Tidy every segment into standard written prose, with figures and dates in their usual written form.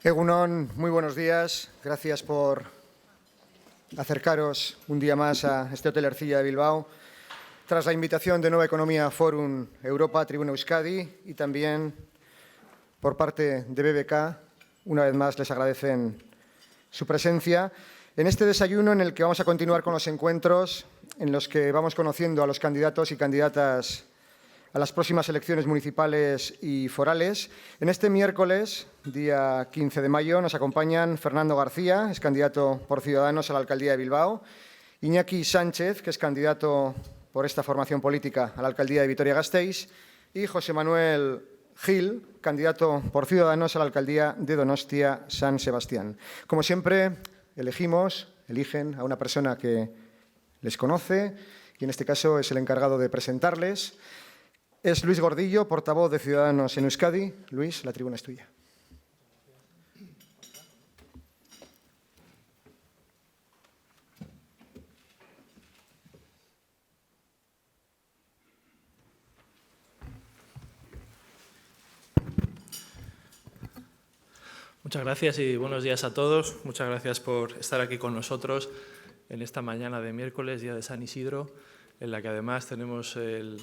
Egunon, muy buenos días. Gracias por acercaros un día más a este Hotel Ercilla de Bilbao, tras la invitación de Nueva Economía Forum Europa, Tribuna Euskadi, y también por parte de BBK. Una vez más les agradecen su presencia en este desayuno en el que vamos a continuar con los encuentros en los que vamos conociendo a los candidatos y candidatas a las próximas elecciones municipales y forales. En este miércoles, día 15 de mayo, nos acompañan Fernando García, es candidato por Ciudadanos a la Alcaldía de Bilbao, Iñaki Sánchez, que es candidato por esta formación política a la Alcaldía de Vitoria-Gasteiz, y José Manuel Gil, candidato por Ciudadanos a la Alcaldía de Donostia-San Sebastián. Como siempre, eligen a una persona que les conoce y en este caso es el encargado de presentarles. Es Luis Gordillo, portavoz de Ciudadanos en Euskadi. Luis, la tribuna es tuya. Muchas gracias y buenos días a todos. Muchas gracias por estar aquí con nosotros en esta mañana de miércoles, día de San Isidro, en la que además tenemos el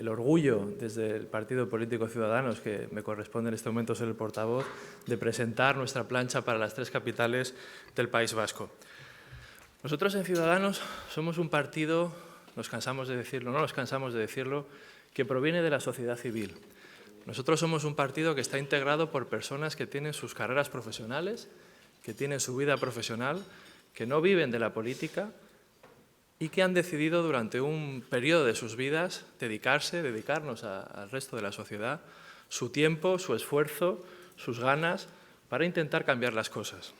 orgullo desde el Partido Político Ciudadanos, que me corresponde en este momento ser el portavoz, de presentar nuestra plancha para las 3 capitales del País Vasco. Nosotros en Ciudadanos somos un partido, no nos cansamos de decirlo, que proviene de la sociedad civil. Nosotros somos un partido que está integrado por personas que tienen sus carreras profesionales, que tienen su vida profesional, que no viven de la política y que han decidido durante un periodo de sus vidas dedicarnos al resto de la sociedad, su tiempo, su esfuerzo, sus ganas, para intentar cambiar las cosas.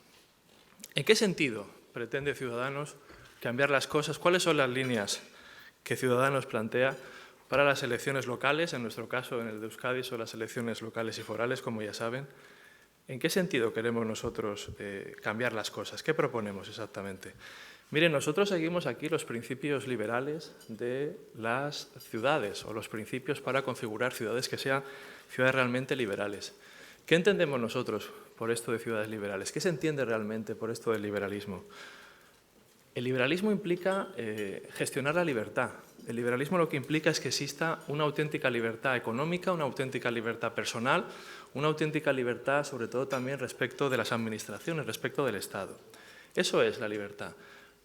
¿En qué sentido pretende Ciudadanos cambiar las cosas? ¿Cuáles son las líneas que Ciudadanos plantea para las elecciones locales? En nuestro caso, en el de Euskadi, son las elecciones locales y forales, como ya saben. ¿En qué sentido queremos nosotros cambiar las cosas? ¿Qué proponemos exactamente? Miren, nosotros seguimos aquí los principios liberales de las ciudades o los principios para configurar ciudades que sean ciudades realmente liberales. ¿Qué entendemos nosotros por esto de ciudades liberales? ¿Qué se entiende realmente por esto del liberalismo? El liberalismo implica gestionar la libertad. El liberalismo lo que implica es que exista una auténtica libertad económica, una auténtica libertad personal, una auténtica libertad, sobre todo también respecto de las administraciones, respecto del Estado. Eso es la libertad.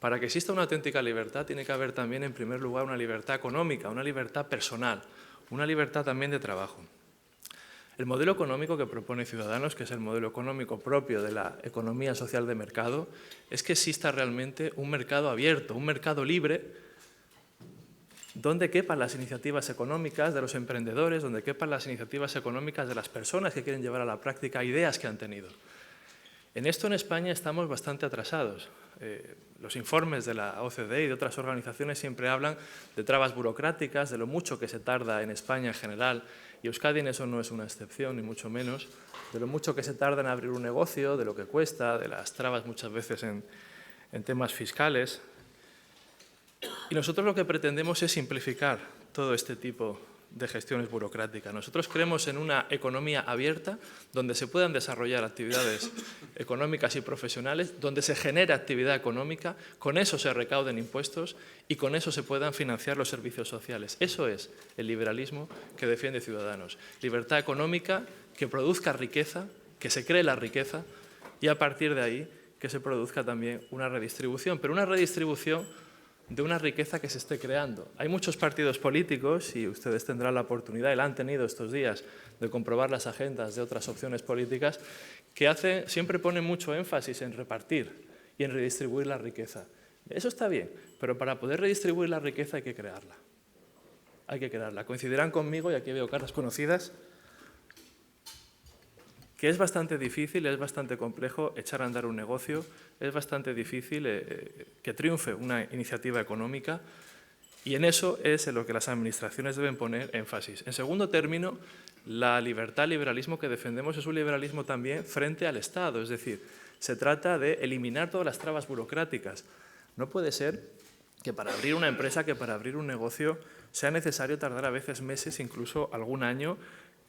Para que exista una auténtica libertad tiene que haber también, en primer lugar, una libertad económica, una libertad personal, una libertad también de trabajo. El modelo económico que propone Ciudadanos, que es el modelo económico propio de la economía social de mercado, es que exista realmente un mercado abierto, un mercado libre, donde quepan las iniciativas económicas de los emprendedores, donde quepan las iniciativas económicas de las personas que quieren llevar a la práctica ideas que han tenido. En esto en España estamos bastante atrasados. Los informes de la OCDE y de otras organizaciones siempre hablan de trabas burocráticas, de lo mucho que se tarda en España en general, y Euskadi en eso no es una excepción, ni mucho menos, de lo mucho que se tarda en abrir un negocio, de lo que cuesta, de las trabas muchas veces en temas fiscales. Y nosotros lo que pretendemos es simplificar todo este tipo de gestiones burocráticas. Nosotros creemos en una economía abierta donde se puedan desarrollar actividades económicas y profesionales, donde se genere actividad económica, con eso se recauden impuestos y con eso se puedan financiar los servicios sociales. Eso es el liberalismo que defiende Ciudadanos. Libertad económica que produzca riqueza, que se cree la riqueza y a partir de ahí que se produzca también una redistribución, pero una redistribución de una riqueza que se esté creando. Hay muchos partidos políticos, y ustedes tendrán la oportunidad, y la han tenido estos días, de comprobar las agendas de otras opciones políticas, que siempre ponen mucho énfasis en repartir y en redistribuir la riqueza. Eso está bien, pero para poder redistribuir la riqueza hay que crearla. Hay que crearla. Coincidirán conmigo, y aquí veo caras conocidas, que es bastante difícil, es bastante complejo echar a andar un negocio, es bastante difícil que triunfe una iniciativa económica y en eso es en lo que las administraciones deben poner énfasis. En segundo término, la libertad, el liberalismo que defendemos es un liberalismo también frente al Estado, es decir, se trata de eliminar todas las trabas burocráticas. No puede ser que para abrir una empresa, que para abrir un negocio sea necesario tardar a veces meses, incluso algún año,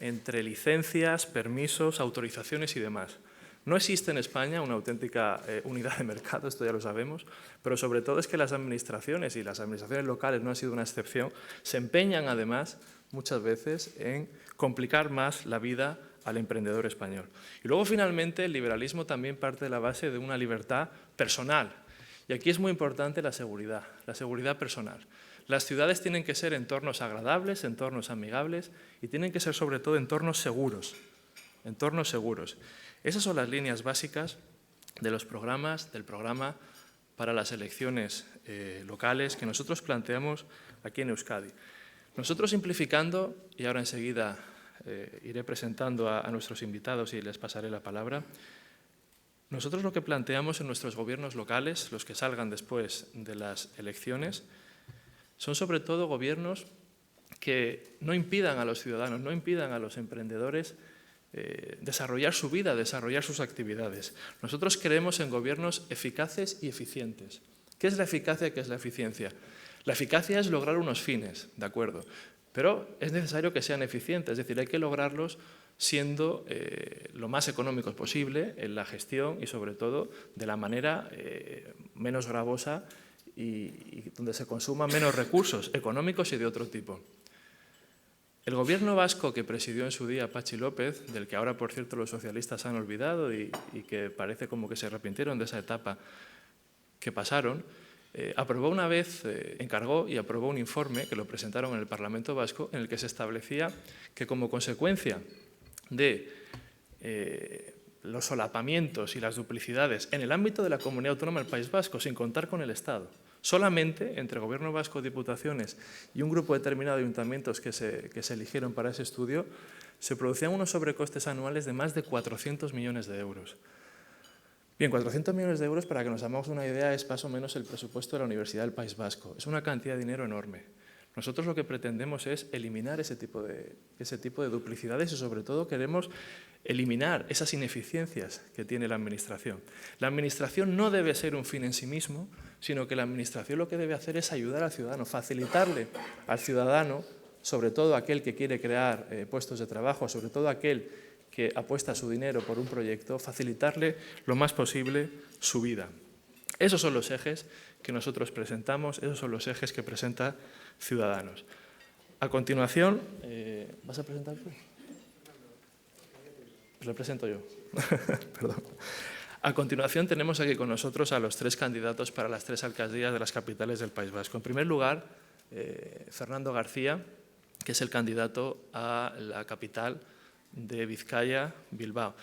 entre licencias, permisos, autorizaciones y demás. No existe en España una auténtica unidad de mercado, esto ya lo sabemos, pero sobre todo es que las administraciones, y las administraciones locales no han sido una excepción, se empeñan además muchas veces en complicar más la vida al emprendedor español. Y luego finalmente el liberalismo también parte de la base de una libertad personal. Y aquí es muy importante la seguridad personal. Las ciudades tienen que ser entornos agradables, entornos amigables y tienen que ser sobre todo entornos seguros. Esas son las líneas básicas de los programas, del programa para las elecciones locales que nosotros planteamos aquí en Euskadi. Nosotros simplificando, y ahora enseguida iré presentando a nuestros invitados y les pasaré la palabra, nosotros lo que planteamos en nuestros gobiernos locales, los que salgan después de las elecciones, son sobre todo gobiernos que no impidan a los ciudadanos, no impidan a los emprendedores desarrollar su vida, desarrollar sus actividades. Nosotros creemos en gobiernos eficaces y eficientes. ¿Qué es la eficacia y qué es la eficiencia? La eficacia es lograr unos fines, ¿de acuerdo? Pero es necesario que sean eficientes, es decir, hay que lograrlos siendo lo más económicos posible en la gestión y sobre todo de la manera menos gravosa y donde se consuman menos recursos económicos y de otro tipo. El gobierno vasco que presidió en su día Patxi López, del que ahora, por cierto, los socialistas han olvidado y que parece como que se arrepintieron de esa etapa que pasaron, aprobó una vez, encargó y aprobó un informe que lo presentaron en el Parlamento Vasco en el que se establecía que como consecuencia de los solapamientos y las duplicidades en el ámbito de la Comunidad Autónoma del País Vasco, sin contar con el Estado, solamente entre Gobierno Vasco, Diputaciones y un grupo determinado de ayuntamientos que se eligieron para ese estudio, se producían unos sobrecostes anuales de más de 400 millones de euros. Bien, 400 millones de euros, para que nos hagamos una idea, es más o menos el presupuesto de la Universidad del País Vasco. Es una cantidad de dinero enorme. Nosotros lo que pretendemos es eliminar ese tipo de duplicidades y sobre todo queremos eliminar esas ineficiencias que tiene la Administración. La Administración no debe ser un fin en sí mismo, sino que la Administración lo que debe hacer es ayudar al ciudadano, facilitarle al ciudadano, sobre todo aquel que quiere crear puestos de trabajo, sobre todo aquel que apuesta su dinero por un proyecto, facilitarle lo más posible su vida. Esos son los ejes que nosotros presentamos, esos son los ejes que presenta Ciudadanos. A continuación, ¿vas a presentar tú? Pues lo presento yo. Perdón. A continuación tenemos aquí con nosotros a los tres candidatos para las tres alcaldías de las capitales del País Vasco. En primer lugar, Fernando García, que es el candidato a la capital de Vizcaya, Bilbao.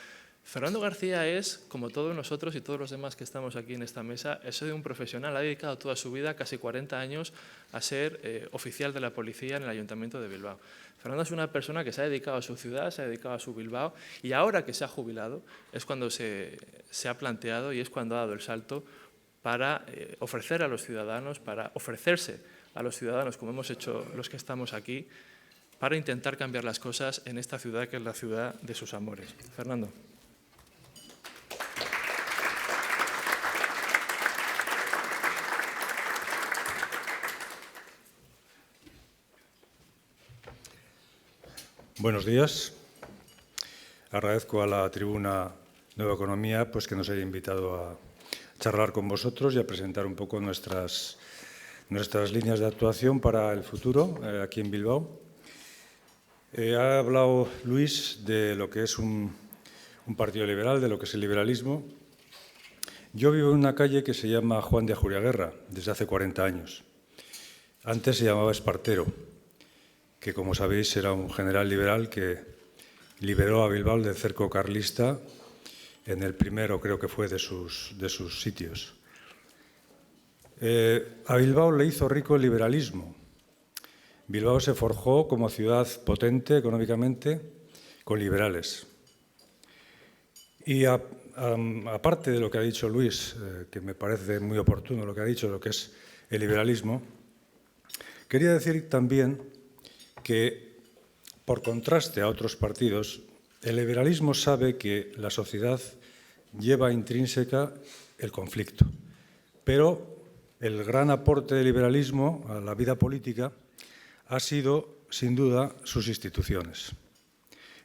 Fernando García es, como todos nosotros y todos los demás que estamos aquí en esta mesa, es un profesional, ha dedicado toda su vida, casi 40 años, a ser oficial de la policía en el Ayuntamiento de Bilbao. Fernando es una persona que se ha dedicado a su ciudad, se ha dedicado a su Bilbao y ahora que se ha jubilado es cuando se ha planteado y es cuando ha dado el salto para ofrecer a los ciudadanos, para ofrecerse a los ciudadanos, como hemos hecho los que estamos aquí, para intentar cambiar las cosas en esta ciudad que es la ciudad de sus amores. Fernando. Buenos días. Agradezco a la tribuna Nueva Economía pues, que nos haya invitado a charlar con vosotros y a presentar un poco nuestras líneas de actuación para el futuro aquí en Bilbao. Ha hablado Luis de lo que es un partido liberal, de lo que es el liberalismo. Yo vivo en una calle que se llama Juan de Ajuriaguerra desde hace 40 años. Antes se llamaba Espartero, que como sabéis era un general liberal que liberó a Bilbao del cerco carlista en el primero, creo que fue, de sus sitios. A Bilbao le hizo rico el liberalismo. Bilbao se forjó como ciudad potente económicamente con liberales. Y aparte de lo que ha dicho Luis, que me parece muy oportuno lo que ha dicho, lo que es el liberalismo, quería decir también que, por contraste a otros partidos, el liberalismo sabe que la sociedad lleva intrínseca el conflicto. Pero el gran aporte del liberalismo a la vida política ha sido, sin duda, sus instituciones.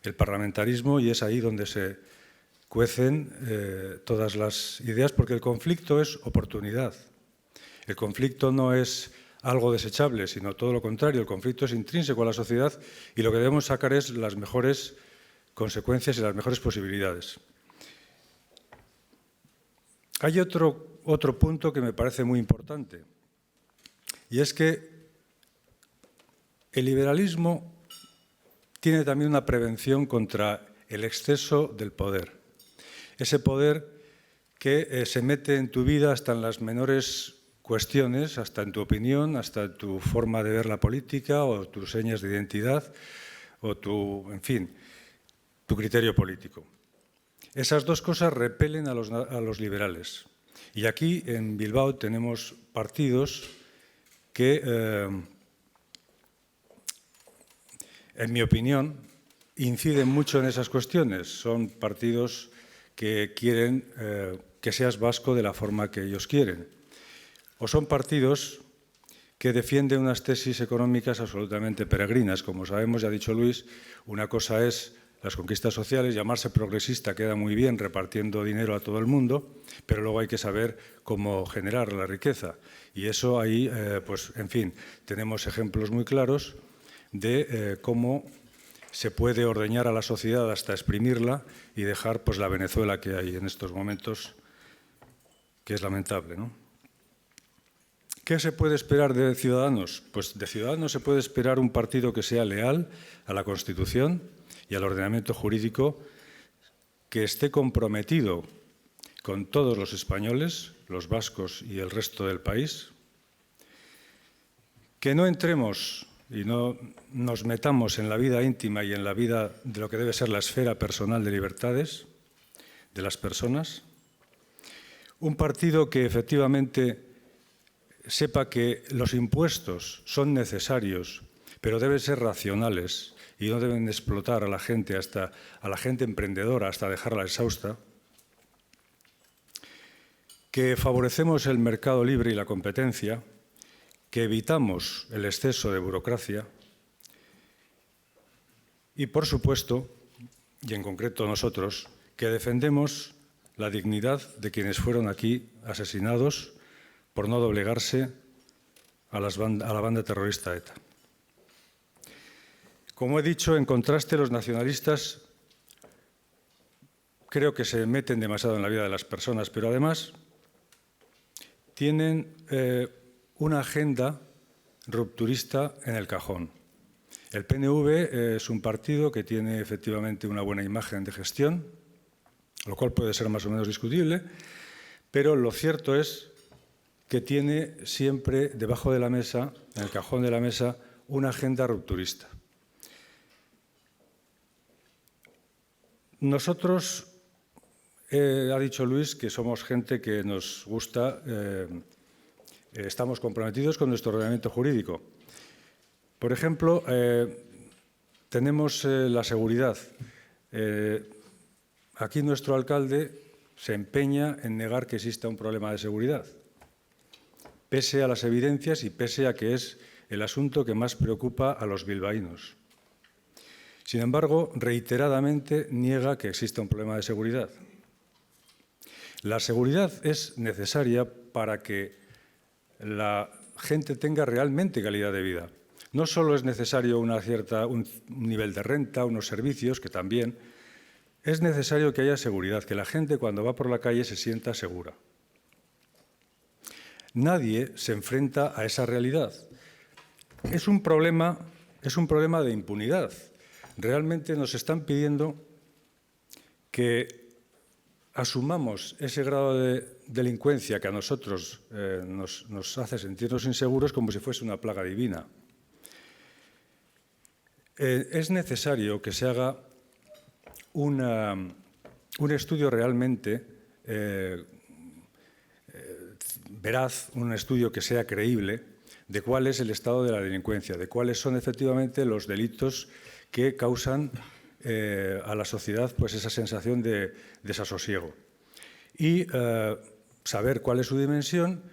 el parlamentarismo, y es ahí donde se cuecen todas las ideas, porque el conflicto es oportunidad. El conflicto no es algo desechable, sino todo lo contrario. El conflicto es intrínseco a la sociedad y lo que debemos sacar es las mejores consecuencias y las mejores posibilidades. Hay otro punto que me parece muy importante, y es que el liberalismo tiene también una prevención contra el exceso del poder. Ese poder que se mete en tu vida hasta en las menores cuestiones, hasta en tu opinión, hasta en tu forma de ver la política o tus señas de identidad o en fin, tu criterio político. Esas dos cosas repelen a los liberales. Y aquí en Bilbao tenemos partidos que, en mi opinión, inciden mucho en esas cuestiones. Son partidos que quieren que seas vasco de la forma que ellos quieren. O son partidos que defienden unas tesis económicas absolutamente peregrinas. Como sabemos, ya ha dicho Luis, una cosa es las conquistas sociales, llamarse progresista queda muy bien repartiendo dinero a todo el mundo, pero luego hay que saber cómo generar la riqueza. Y eso ahí, pues, en fin, tenemos ejemplos muy claros de cómo se puede ordeñar a la sociedad hasta exprimirla y dejar pues la Venezuela que hay en estos momentos, que es lamentable, ¿no? ¿Qué se puede esperar de Ciudadanos? Pues de Ciudadanos se puede esperar un partido que sea leal a la Constitución y al ordenamiento jurídico, que esté comprometido con todos los españoles, los vascos y el resto del país, que no entremos y no nos metamos en la vida íntima y en la vida de lo que debe ser la esfera personal de libertades de las personas. Un partido que efectivamente sepa que los impuestos son necesarios, pero deben ser racionales y no deben explotar a la gente, hasta a la gente emprendedora, hasta dejarla exhausta. Que favorecemos el mercado libre y la competencia, que evitamos el exceso de burocracia y, por supuesto, y en concreto nosotros, que defendemos la dignidad de quienes fueron aquí asesinados por no doblegarse a la banda terrorista ETA. Como he dicho, en contraste, los nacionalistas creo que se meten demasiado en la vida de las personas, pero además tienen una agenda rupturista en el cajón. El PNV es un partido que tiene efectivamente una buena imagen de gestión, lo cual puede ser más o menos discutible, pero lo cierto es que tiene siempre debajo de la mesa, en el cajón de la mesa, una agenda rupturista. Nosotros, ha dicho Luis, que somos gente que nos gusta, estamos comprometidos con nuestro ordenamiento jurídico. Por ejemplo, tenemos la seguridad. Aquí nuestro alcalde se empeña en negar que exista un problema de seguridad, pese a las evidencias y pese a que es el asunto que más preocupa a los bilbaínos. Sin embargo, reiteradamente niega que exista un problema de seguridad. La seguridad es necesaria para que la gente tenga realmente calidad de vida. No solo es necesario un nivel de renta, unos servicios, que también, es necesario que haya seguridad, que la gente cuando va por la calle se sienta segura. Nadie se enfrenta a esa realidad. Es un problema de impunidad. Realmente nos están pidiendo que asumamos ese grado de delincuencia que a nosotros nos hace sentirnos inseguros como si fuese una plaga divina. Es necesario que se haga un estudio realmente veraz, un estudio que sea creíble de cuál es el estado de la delincuencia, de cuáles son efectivamente los delitos que causan a la sociedad pues esa sensación de desasosiego. Y saber cuál es su dimensión,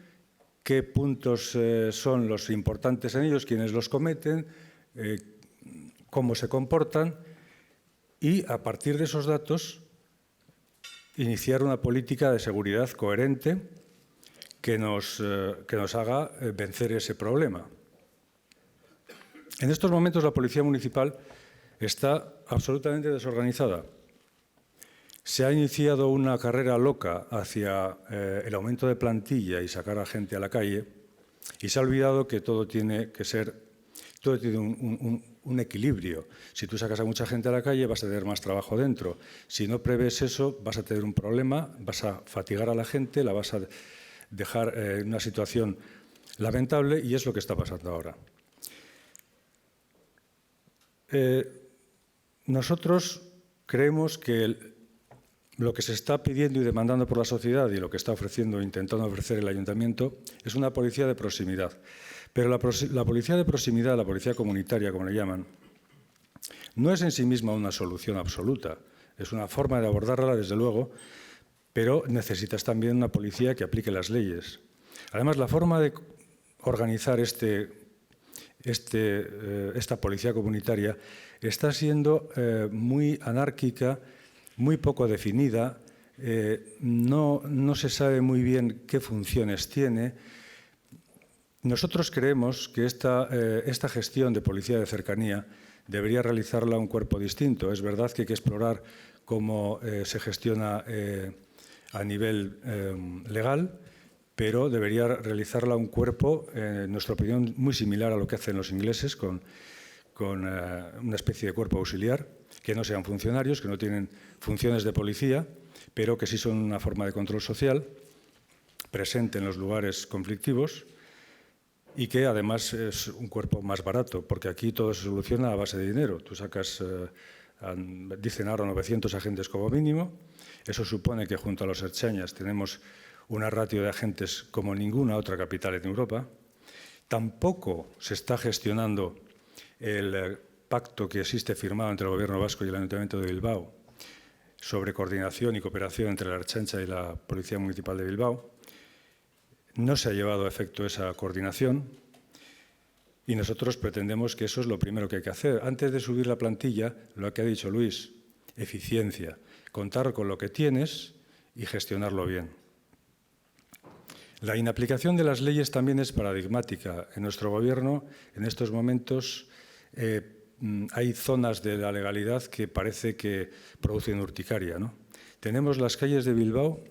qué puntos son los importantes en ellos, quiénes los cometen, cómo se comportan y, a partir de esos datos, iniciar una política de seguridad coherente que nos haga vencer ese problema. En estos momentos la Policía Municipal está absolutamente desorganizada. Se ha iniciado una carrera loca hacia el aumento de plantilla y sacar a gente a la calle, y se ha olvidado que todo tiene un equilibrio. Si tú sacas a mucha gente a la calle, vas a tener más trabajo dentro. Si no prevés eso, vas a tener un problema, vas a fatigar a la gente, la vas a dejar en una situación lamentable, y es lo que está pasando ahora. Nosotros creemos que lo que se está pidiendo y demandando por la sociedad y lo que está ofreciendo, intentando ofrecer el Ayuntamiento, es una policía de proximidad. Pero la policía de proximidad, la policía comunitaria, como le llaman, no es en sí misma una solución absoluta. Es una forma de abordarla, desde luego, pero necesitas también una policía que aplique las leyes. Además, la forma de organizar esta policía comunitaria está siendo muy anárquica, muy poco definida, no se sabe muy bien qué funciones tiene. Nosotros creemos que esta gestión de policía de cercanía debería realizarla un cuerpo distinto. Es verdad que hay que explorar cómo se gestiona a nivel legal, pero debería realizarla un cuerpo, en nuestra opinión, muy similar a lo que hacen los ingleses, con una especie de cuerpo auxiliar, que no sean funcionarios, que no tienen funciones de policía, pero que sí son una forma de control social, presente en los lugares conflictivos, y que además es un cuerpo más barato, porque aquí todo se soluciona a base de dinero. Tú sacas, dicen ahora, 900 agentes como mínimo. Eso supone que junto a los ertzainas tenemos una ratio de agentes como ninguna otra capital en Europa. Tampoco se está gestionando el pacto que existe firmado entre el Gobierno vasco y el Ayuntamiento de Bilbao sobre coordinación y cooperación entre la Ertzaintza y la Policía Municipal de Bilbao. No se ha llevado a efecto esa coordinación y nosotros pretendemos que eso es lo primero que hay que hacer. Antes de subir la plantilla, lo que ha dicho Luis, eficiencia, contar con lo que tienes y gestionarlo bien. La inaplicación de las leyes también es paradigmática. En nuestro Gobierno, en estos momentos, hay zonas de la legalidad que parece que producen urticaria, ¿no? Tenemos las calles de Bilbao,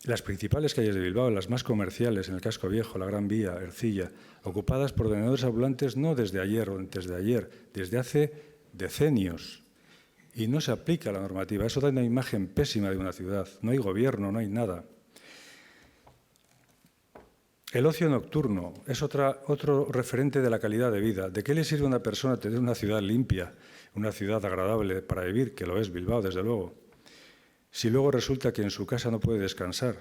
las principales calles de Bilbao, las más comerciales, en el Casco Viejo, la Gran Vía, Ercilla, ocupadas por vendedores ambulantes no desde ayer o antes de ayer, desde hace decenios. Y no se aplica la normativa. Eso da una imagen pésima de una ciudad. No hay gobierno, no hay nada. El ocio nocturno es otro referente de la calidad de vida. ¿De qué le sirve a una persona tener una ciudad limpia, una ciudad agradable para vivir, que lo es Bilbao, desde luego, si luego resulta que en su casa no puede descansar?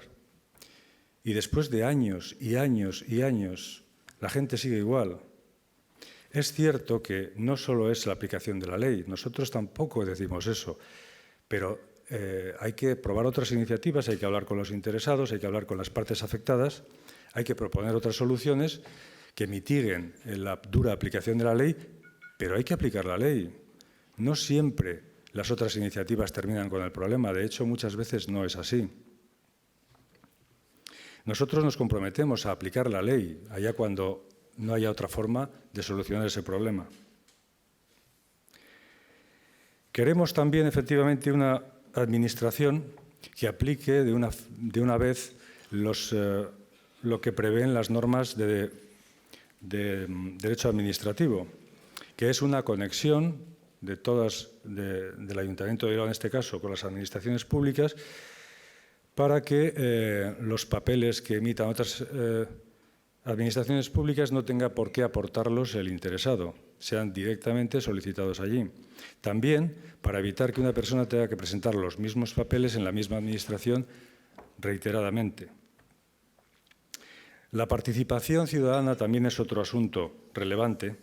Y después de años y años y años, la gente sigue igual. Es cierto que no solo es la aplicación de la ley, nosotros tampoco decimos eso, pero hay que probar otras iniciativas, hay que hablar con los interesados, hay que hablar con las partes afectadas, hay que proponer otras soluciones que mitiguen la dura aplicación de la ley, pero hay que aplicar la ley. No siempre las otras iniciativas terminan con el problema. De hecho, muchas veces no es así. Nosotros nos comprometemos a aplicar la ley, allá cuando no haya otra forma de solucionar ese problema. Queremos también, efectivamente, una administración que aplique de una vez lo que prevén las normas de derecho administrativo, que es una conexión del Ayuntamiento de Bilbao, en este caso, con las administraciones públicas, para que los papeles que emitan otras administraciones públicas no tenga por qué aportarlos el interesado, sean directamente solicitados allí. También para evitar que una persona tenga que presentar los mismos papeles en la misma administración reiteradamente. La participación ciudadana también es otro asunto relevante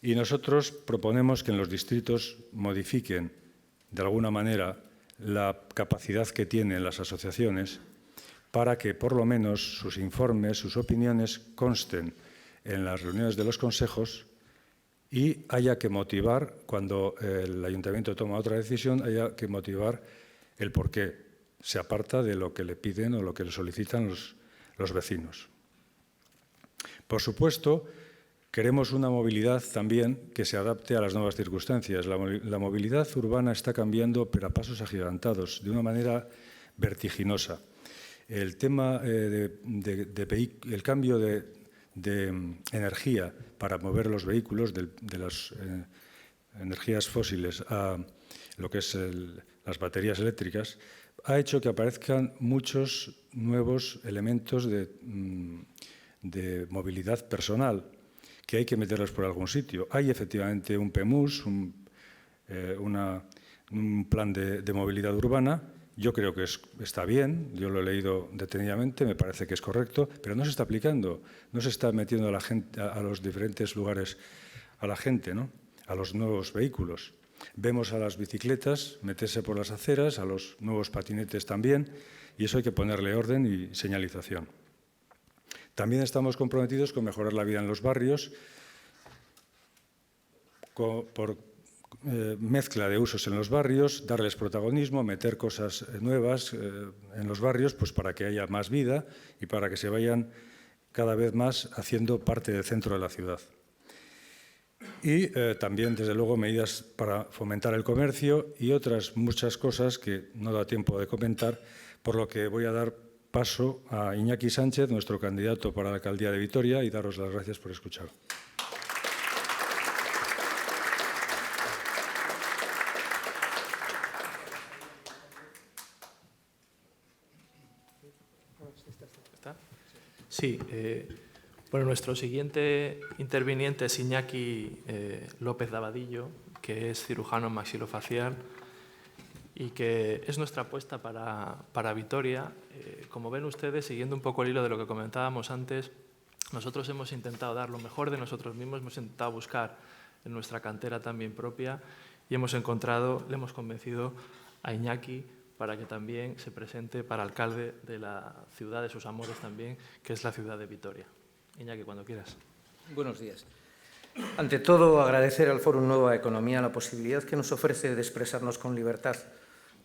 y nosotros proponemos que en los distritos modifiquen de alguna manera la capacidad que tienen las asociaciones para que por lo menos sus informes, sus opiniones consten en las reuniones de los consejos y haya que motivar, cuando el ayuntamiento toma otra decisión, haya que motivar el por qué se aparta de lo que le piden o lo que le solicitan los vecinos. Por supuesto, queremos una movilidad también que se adapte a las nuevas circunstancias. La movilidad urbana está cambiando, pero a pasos agigantados, de una manera vertiginosa. El tema el cambio de energía para mover los vehículos de las energías fósiles a lo que es las baterías eléctricas ha hecho que aparezcan muchos nuevos elementos de movilidad personal que hay que meterlos por algún sitio. Hay efectivamente un PEMUS, un plan de movilidad urbana. Yo creo que está bien, yo lo he leído detenidamente, me parece que es correcto, pero no se está aplicando, no se está metiendo a la gente, a los diferentes lugares a la gente, ¿no? A los nuevos vehículos. Vemos a las bicicletas meterse por las aceras, a los nuevos patinetes también, y eso hay que ponerle orden y señalización. También estamos comprometidos con mejorar la vida en los barrios, por mezcla de usos en los barrios, darles protagonismo, meter cosas nuevas en los barrios, pues para que haya más vida y para que se vayan cada vez más haciendo parte del centro de la ciudad. Y también, desde luego, medidas para fomentar el comercio y otras muchas cosas que no da tiempo de comentar, por lo que voy a dar paso a Iñaki Sánchez, nuestro candidato para la alcaldía de Vitoria, y daros las gracias por escuchar. Sí, bueno, nuestro siguiente interviniente es Iñaki López Dabadillo, que es cirujano maxilofacial y que es nuestra apuesta para Vitoria. Como ven ustedes, siguiendo un poco el hilo de lo que comentábamos antes, nosotros hemos intentado dar lo mejor de nosotros mismos, hemos intentado buscar en nuestra cantera también propia y le hemos convencido a Iñaki para que también se presente para alcalde de la ciudad de sus amores también, que es la ciudad de Vitoria. Iñaki, cuando quieras. Buenos días. Ante todo, agradecer al Fórum Nueva Economía la posibilidad que nos ofrece de expresarnos con libertad,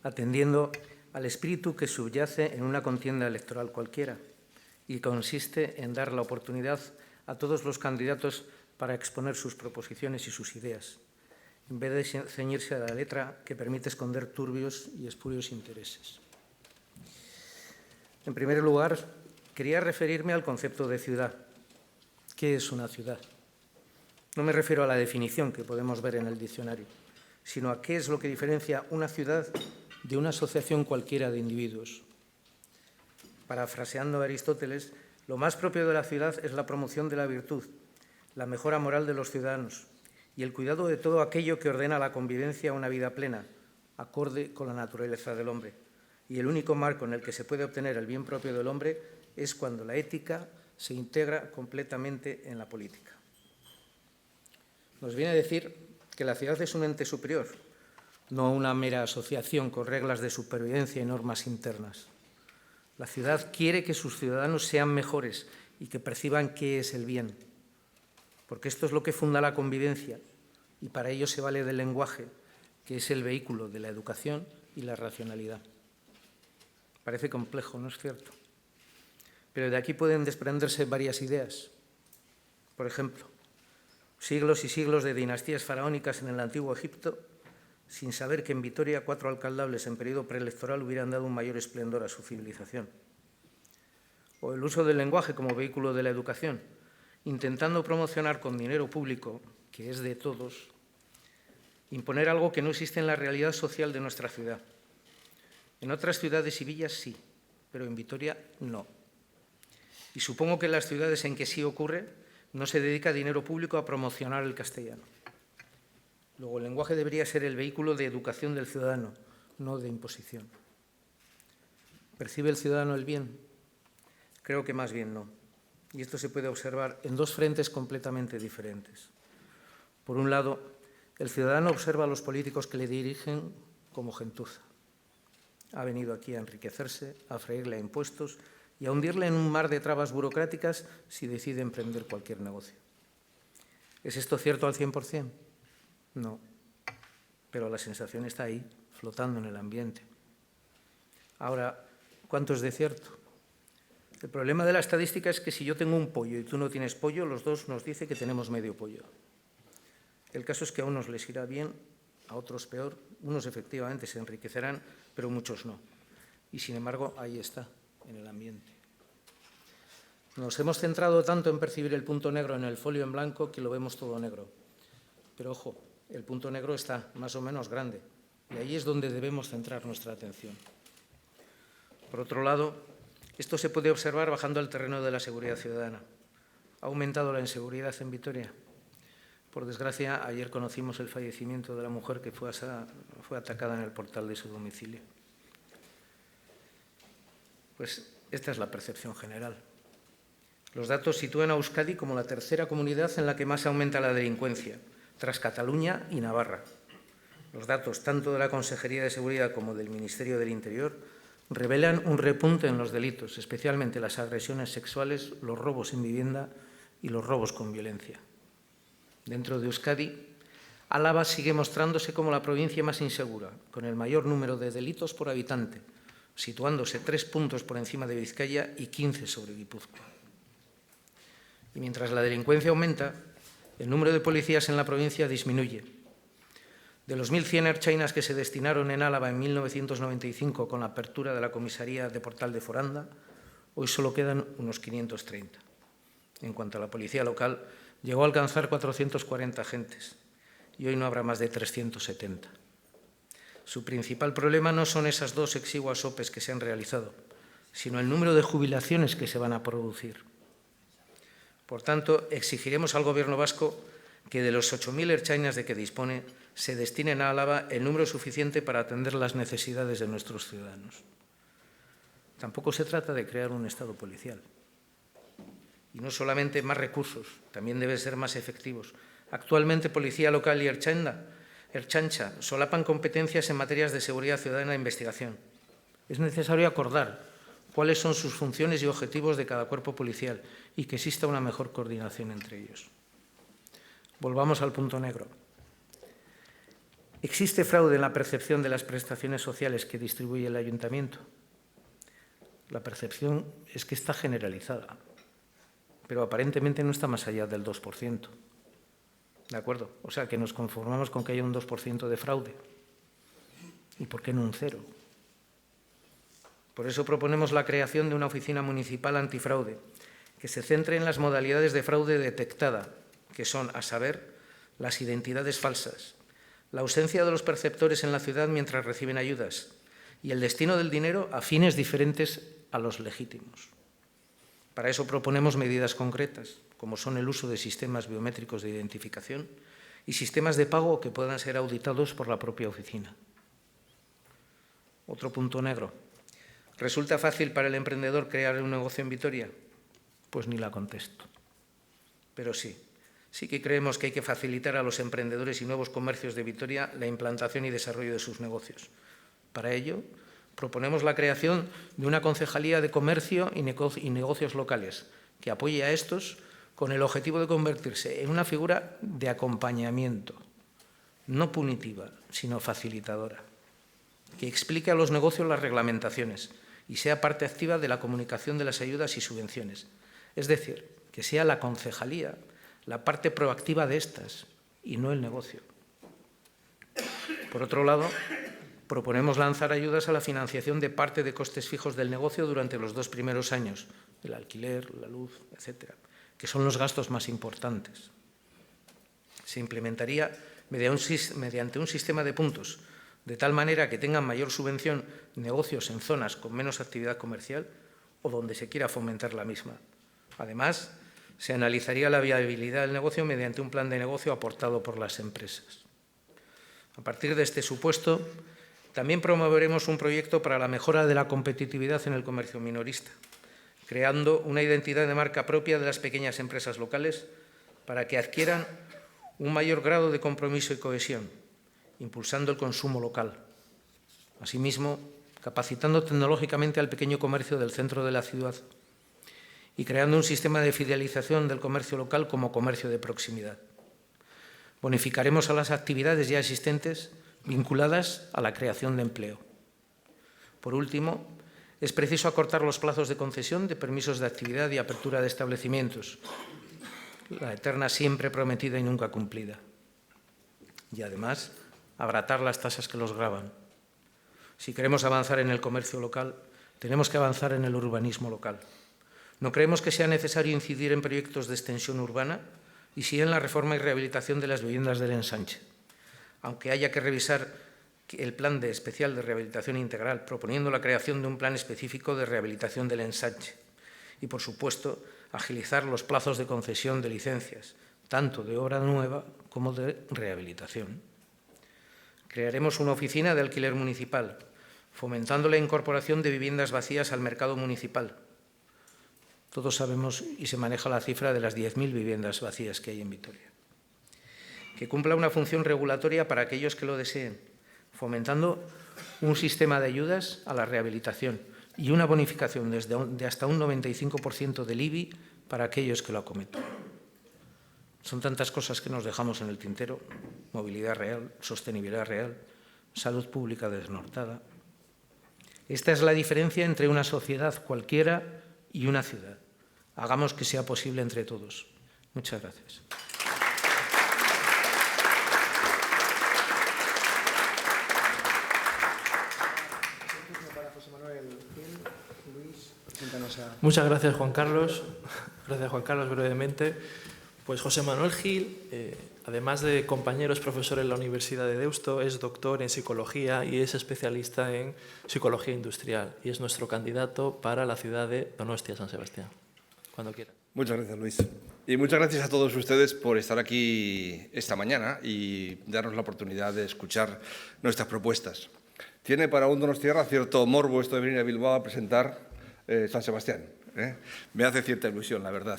atendiendo al espíritu que subyace en una contienda electoral cualquiera y consiste en dar la oportunidad a todos los candidatos para exponer sus proposiciones y sus ideas, en vez de ceñirse a la letra que permite esconder turbios y espurios intereses. En primer lugar, quería referirme al concepto de ciudad. ¿Qué es una ciudad? No me refiero a la definición que podemos ver en el diccionario, sino a qué es lo que diferencia una ciudad de una asociación cualquiera de individuos. Parafraseando a Aristóteles, lo más propio de la ciudad es la promoción de la virtud, la mejora moral de los ciudadanos y el cuidado de todo aquello que ordena la convivencia a una vida plena, acorde con la naturaleza del hombre. Y el único marco en el que se puede obtener el bien propio del hombre es cuando la ética se integra completamente en la política. Nos viene a decir que la ciudad es un ente superior, no una mera asociación con reglas de supervivencia y normas internas. La ciudad quiere que sus ciudadanos sean mejores y que perciban qué es el bien, porque esto es lo que funda la convivencia y para ello se vale del lenguaje, que es el vehículo de la educación y la racionalidad. Parece complejo, ¿no es cierto? Pero de aquí pueden desprenderse varias ideas. Por ejemplo, siglos y siglos de dinastías faraónicas en el antiguo Egipto, sin saber que en Vitoria 4 alcaldables en periodo preelectoral hubieran dado un mayor esplendor a su civilización. O el uso del lenguaje como vehículo de la educación, intentando promocionar con dinero público, que es de todos, imponer algo que no existe en la realidad social de nuestra ciudad. En otras ciudades y villas sí, pero en Vitoria no. Y supongo que en las ciudades en que sí ocurre, no se dedica dinero público a promocionar el castellano. Luego, el lenguaje debería ser el vehículo de educación del ciudadano, no de imposición. ¿Percibe el ciudadano el bien? Creo que más bien no. Y esto se puede observar en dos frentes completamente diferentes. Por un lado, el ciudadano observa a los políticos que le dirigen como gentuza. Ha venido aquí a enriquecerse, a freírle a impuestos y a hundirle en un mar de trabas burocráticas si decide emprender cualquier negocio. ¿Es esto cierto al 100%? No, pero la sensación está ahí, flotando en el ambiente. Ahora, ¿cuánto es de cierto? El problema de la estadística es que si yo tengo un pollo y tú no tienes pollo, los dos nos dice que tenemos medio pollo. El caso es que a unos les irá bien, a otros peor, unos efectivamente se enriquecerán, pero muchos no. Y sin embargo, ahí está, en el ambiente. Nos hemos centrado tanto en percibir el punto negro en el folio en blanco que lo vemos todo negro. Pero ojo, el punto negro está más o menos grande y ahí es donde debemos centrar nuestra atención. Por otro lado, esto se puede observar bajando al terreno de la seguridad ciudadana. ¿Ha aumentado la inseguridad en Vitoria? Por desgracia, ayer conocimos el fallecimiento de la mujer que fue atacada en el portal de su domicilio. Pues esta es la percepción general. Los datos sitúan a Euskadi como la tercera comunidad en la que más aumenta la delincuencia, tras Cataluña y Navarra. Los datos tanto de la Consejería de Seguridad como del Ministerio del Interior revelan un repunte en los delitos, especialmente las agresiones sexuales, los robos en vivienda y los robos con violencia. Dentro de Euskadi, Álava sigue mostrándose como la provincia más insegura, con el mayor número de delitos por habitante, situándose 3 puntos por encima de Vizcaya y 15 sobre Guipúzcoa. Y mientras la delincuencia aumenta, el número de policías en la provincia disminuye. De los 1.100 ertzainas que se destinaron en Álava en 1995 con la apertura de la comisaría de Portal de Foranda, hoy solo quedan unos 530. En cuanto a la policía local, llegó a alcanzar 440 agentes y hoy no habrá más de 370. Su principal problema no son esas 2 exiguas OPEs que se han realizado, sino el número de jubilaciones que se van a producir. Por tanto, exigiremos al Gobierno vasco que de los 8.000 ertzainas de que dispone se destinen a Álava el número suficiente para atender las necesidades de nuestros ciudadanos. Tampoco se trata de crear un Estado policial. Y no solamente más recursos, también deben ser más efectivos. Actualmente, Policía Local y Ertzaintza solapan competencias en materias de seguridad ciudadana e investigación. Es necesario acordar cuáles son sus funciones y objetivos de cada cuerpo policial y que exista una mejor coordinación entre ellos. Volvamos al punto negro. ¿Existe fraude en la percepción de las prestaciones sociales que distribuye el ayuntamiento? La percepción es que está generalizada, pero aparentemente no está más allá del 2%. ¿De acuerdo? O sea, que nos conformamos con que haya un 2% de fraude. ¿Y por qué no un 0%? Por eso proponemos la creación de una oficina municipal antifraude que se centre en las modalidades de fraude detectada, que son, a saber, las identidades falsas, la ausencia de los perceptores en la ciudad mientras reciben ayudas y el destino del dinero a fines diferentes a los legítimos. Para eso proponemos medidas concretas, como son el uso de sistemas biométricos de identificación y sistemas de pago que puedan ser auditados por la propia oficina. Otro punto negro. ¿Resulta fácil para el emprendedor crear un negocio en Vitoria? Pues ni la contesto. Pero sí que creemos que hay que facilitar a los emprendedores y nuevos comercios de Vitoria la implantación y desarrollo de sus negocios. Para ello, proponemos la creación de una concejalía de comercio y negocios locales que apoye a estos con el objetivo de convertirse en una figura de acompañamiento, no punitiva, sino facilitadora, que explique a los negocios las reglamentaciones y sea parte activa de la comunicación de las ayudas y subvenciones. Es decir, que sea la concejalía la parte proactiva de estas y no el negocio. Por otro lado, proponemos lanzar ayudas a la financiación de parte de costes fijos del negocio durante los 2 primeros años, el alquiler, la luz, etcétera, que son los gastos más importantes. Se implementaría mediante un sistema de puntos, de tal manera que tengan mayor subvención negocios en zonas con menos actividad comercial o donde se quiera fomentar la misma. Además, se analizaría la viabilidad del negocio mediante un plan de negocio aportado por las empresas. A partir de este supuesto, también promoveremos un proyecto para la mejora de la competitividad en el comercio minorista, creando una identidad de marca propia de las pequeñas empresas locales para que adquieran un mayor grado de compromiso y cohesión, impulsando el consumo local. Asimismo, capacitando tecnológicamente al pequeño comercio del centro de la ciudad y creando un sistema de fidelización del comercio local como comercio de proximidad. Bonificaremos a las actividades ya existentes vinculadas a la creación de empleo. Por último, es preciso acortar los plazos de concesión de permisos de actividad y apertura de establecimientos, la eterna siempre prometida y nunca cumplida. Y además, abaratar las tasas que los gravan. Si queremos avanzar en el comercio local, tenemos que avanzar en el urbanismo local. No creemos que sea necesario incidir en proyectos de extensión urbana y sí en la reforma y rehabilitación de las viviendas del ensanche. Aunque haya que revisar el plan especial de rehabilitación integral, proponiendo la creación de un plan específico de rehabilitación del ensanche. Y, por supuesto, agilizar los plazos de concesión de licencias, tanto de obra nueva como de rehabilitación. Crearemos una oficina de alquiler municipal, fomentando la incorporación de viviendas vacías al mercado municipal. Todos sabemos y se maneja la cifra de las 10.000 viviendas vacías que hay en Vitoria. Que cumpla una función regulatoria para aquellos que lo deseen, fomentando un sistema de ayudas a la rehabilitación y una bonificación de hasta un 95% del IBI para aquellos que lo acometan. Son tantas cosas que nos dejamos en el tintero: movilidad real, sostenibilidad real, salud pública desnortada. Esta es la diferencia entre una sociedad cualquiera y una ciudad. Hagamos que sea posible entre todos. Muchas gracias. Muchas gracias, Juan Carlos. Gracias, Juan Carlos. Brevemente, pues José Manuel Gil, además de compañero, es profesor en la Universidad de Deusto, es doctor en psicología y es especialista en psicología industrial y es nuestro candidato para la ciudad de Donostia, San Sebastián. Cuando quiera. Muchas gracias, Luis. Y muchas gracias a todos ustedes por estar aquí esta mañana y darnos la oportunidad de escuchar nuestras propuestas. Tiene para un donostiarra cierto morbo esto de venir a Bilbao a presentar San Sebastián. Me hace cierta ilusión, la verdad.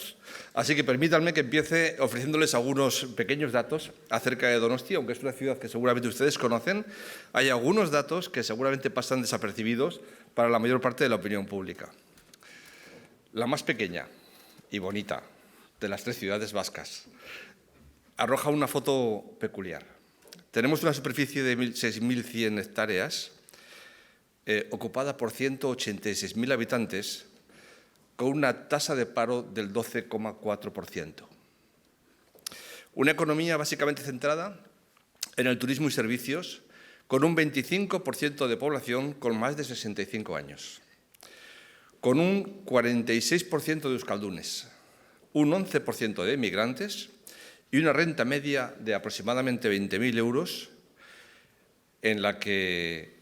Así que permítanme que empiece ofreciéndoles algunos pequeños datos acerca de Donostia, aunque es una ciudad que seguramente ustedes conocen. Hay algunos datos que seguramente pasan desapercibidos para la mayor parte de la opinión pública. La más pequeña y bonita de las tres ciudades vascas arroja una foto peculiar. Tenemos una superficie de 6.100 hectáreas ocupada por 186.000 habitantes, con una tasa de paro del 12,4%. Una economía básicamente centrada en el turismo y servicios, con un 25% de población con más de 65 años, con un 46% de euskaldunes, un 11% de emigrantes y una renta media de aproximadamente 20.000 euros, en la que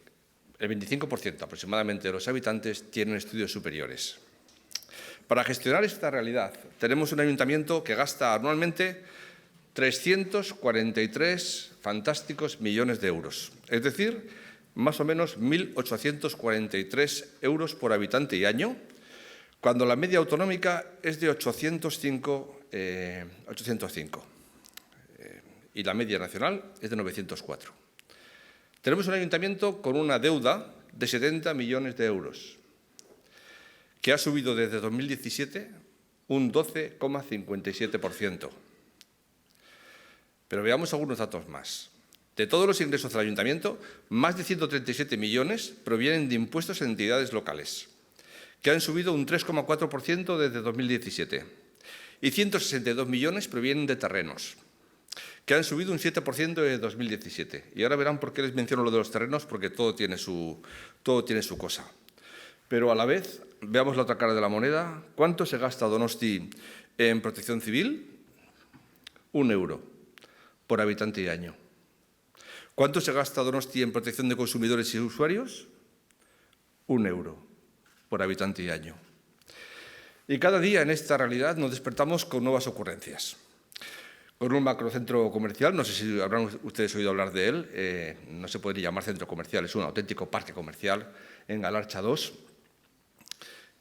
el 25% aproximadamente de los habitantes tienen estudios superiores. Para gestionar esta realidad, tenemos un ayuntamiento que gasta anualmente 343 fantásticos millones de euros, es decir, más o menos 1.843 euros por habitante y año, cuando la media autonómica es de 805 y la media nacional es de 904. Tenemos un ayuntamiento con una deuda de 70 millones de euros, que ha subido desde 2017 un 12,57%. Pero veamos algunos datos más. De todos los ingresos del ayuntamiento, más de 137 millones provienen de impuestos en entidades locales, que han subido un 3,4% desde 2017, y 162 millones provienen de terrenos, que han subido un 7% desde 2017. Y ahora verán por qué les menciono lo de los terrenos, porque todo tiene su cosa. Pero a la vez, veamos la otra cara de la moneda. ¿Cuánto se gasta Donosti en protección civil? 1 euro por habitante y año. ¿Cuánto se gasta Donosti en protección de consumidores y usuarios? 1 euro por habitante y año. Y cada día en esta realidad nos despertamos con nuevas ocurrencias. Con un macrocentro comercial, no sé si habrán ustedes oído hablar de él, no se podría llamar centro comercial, es un auténtico parque comercial en Galarcha 2,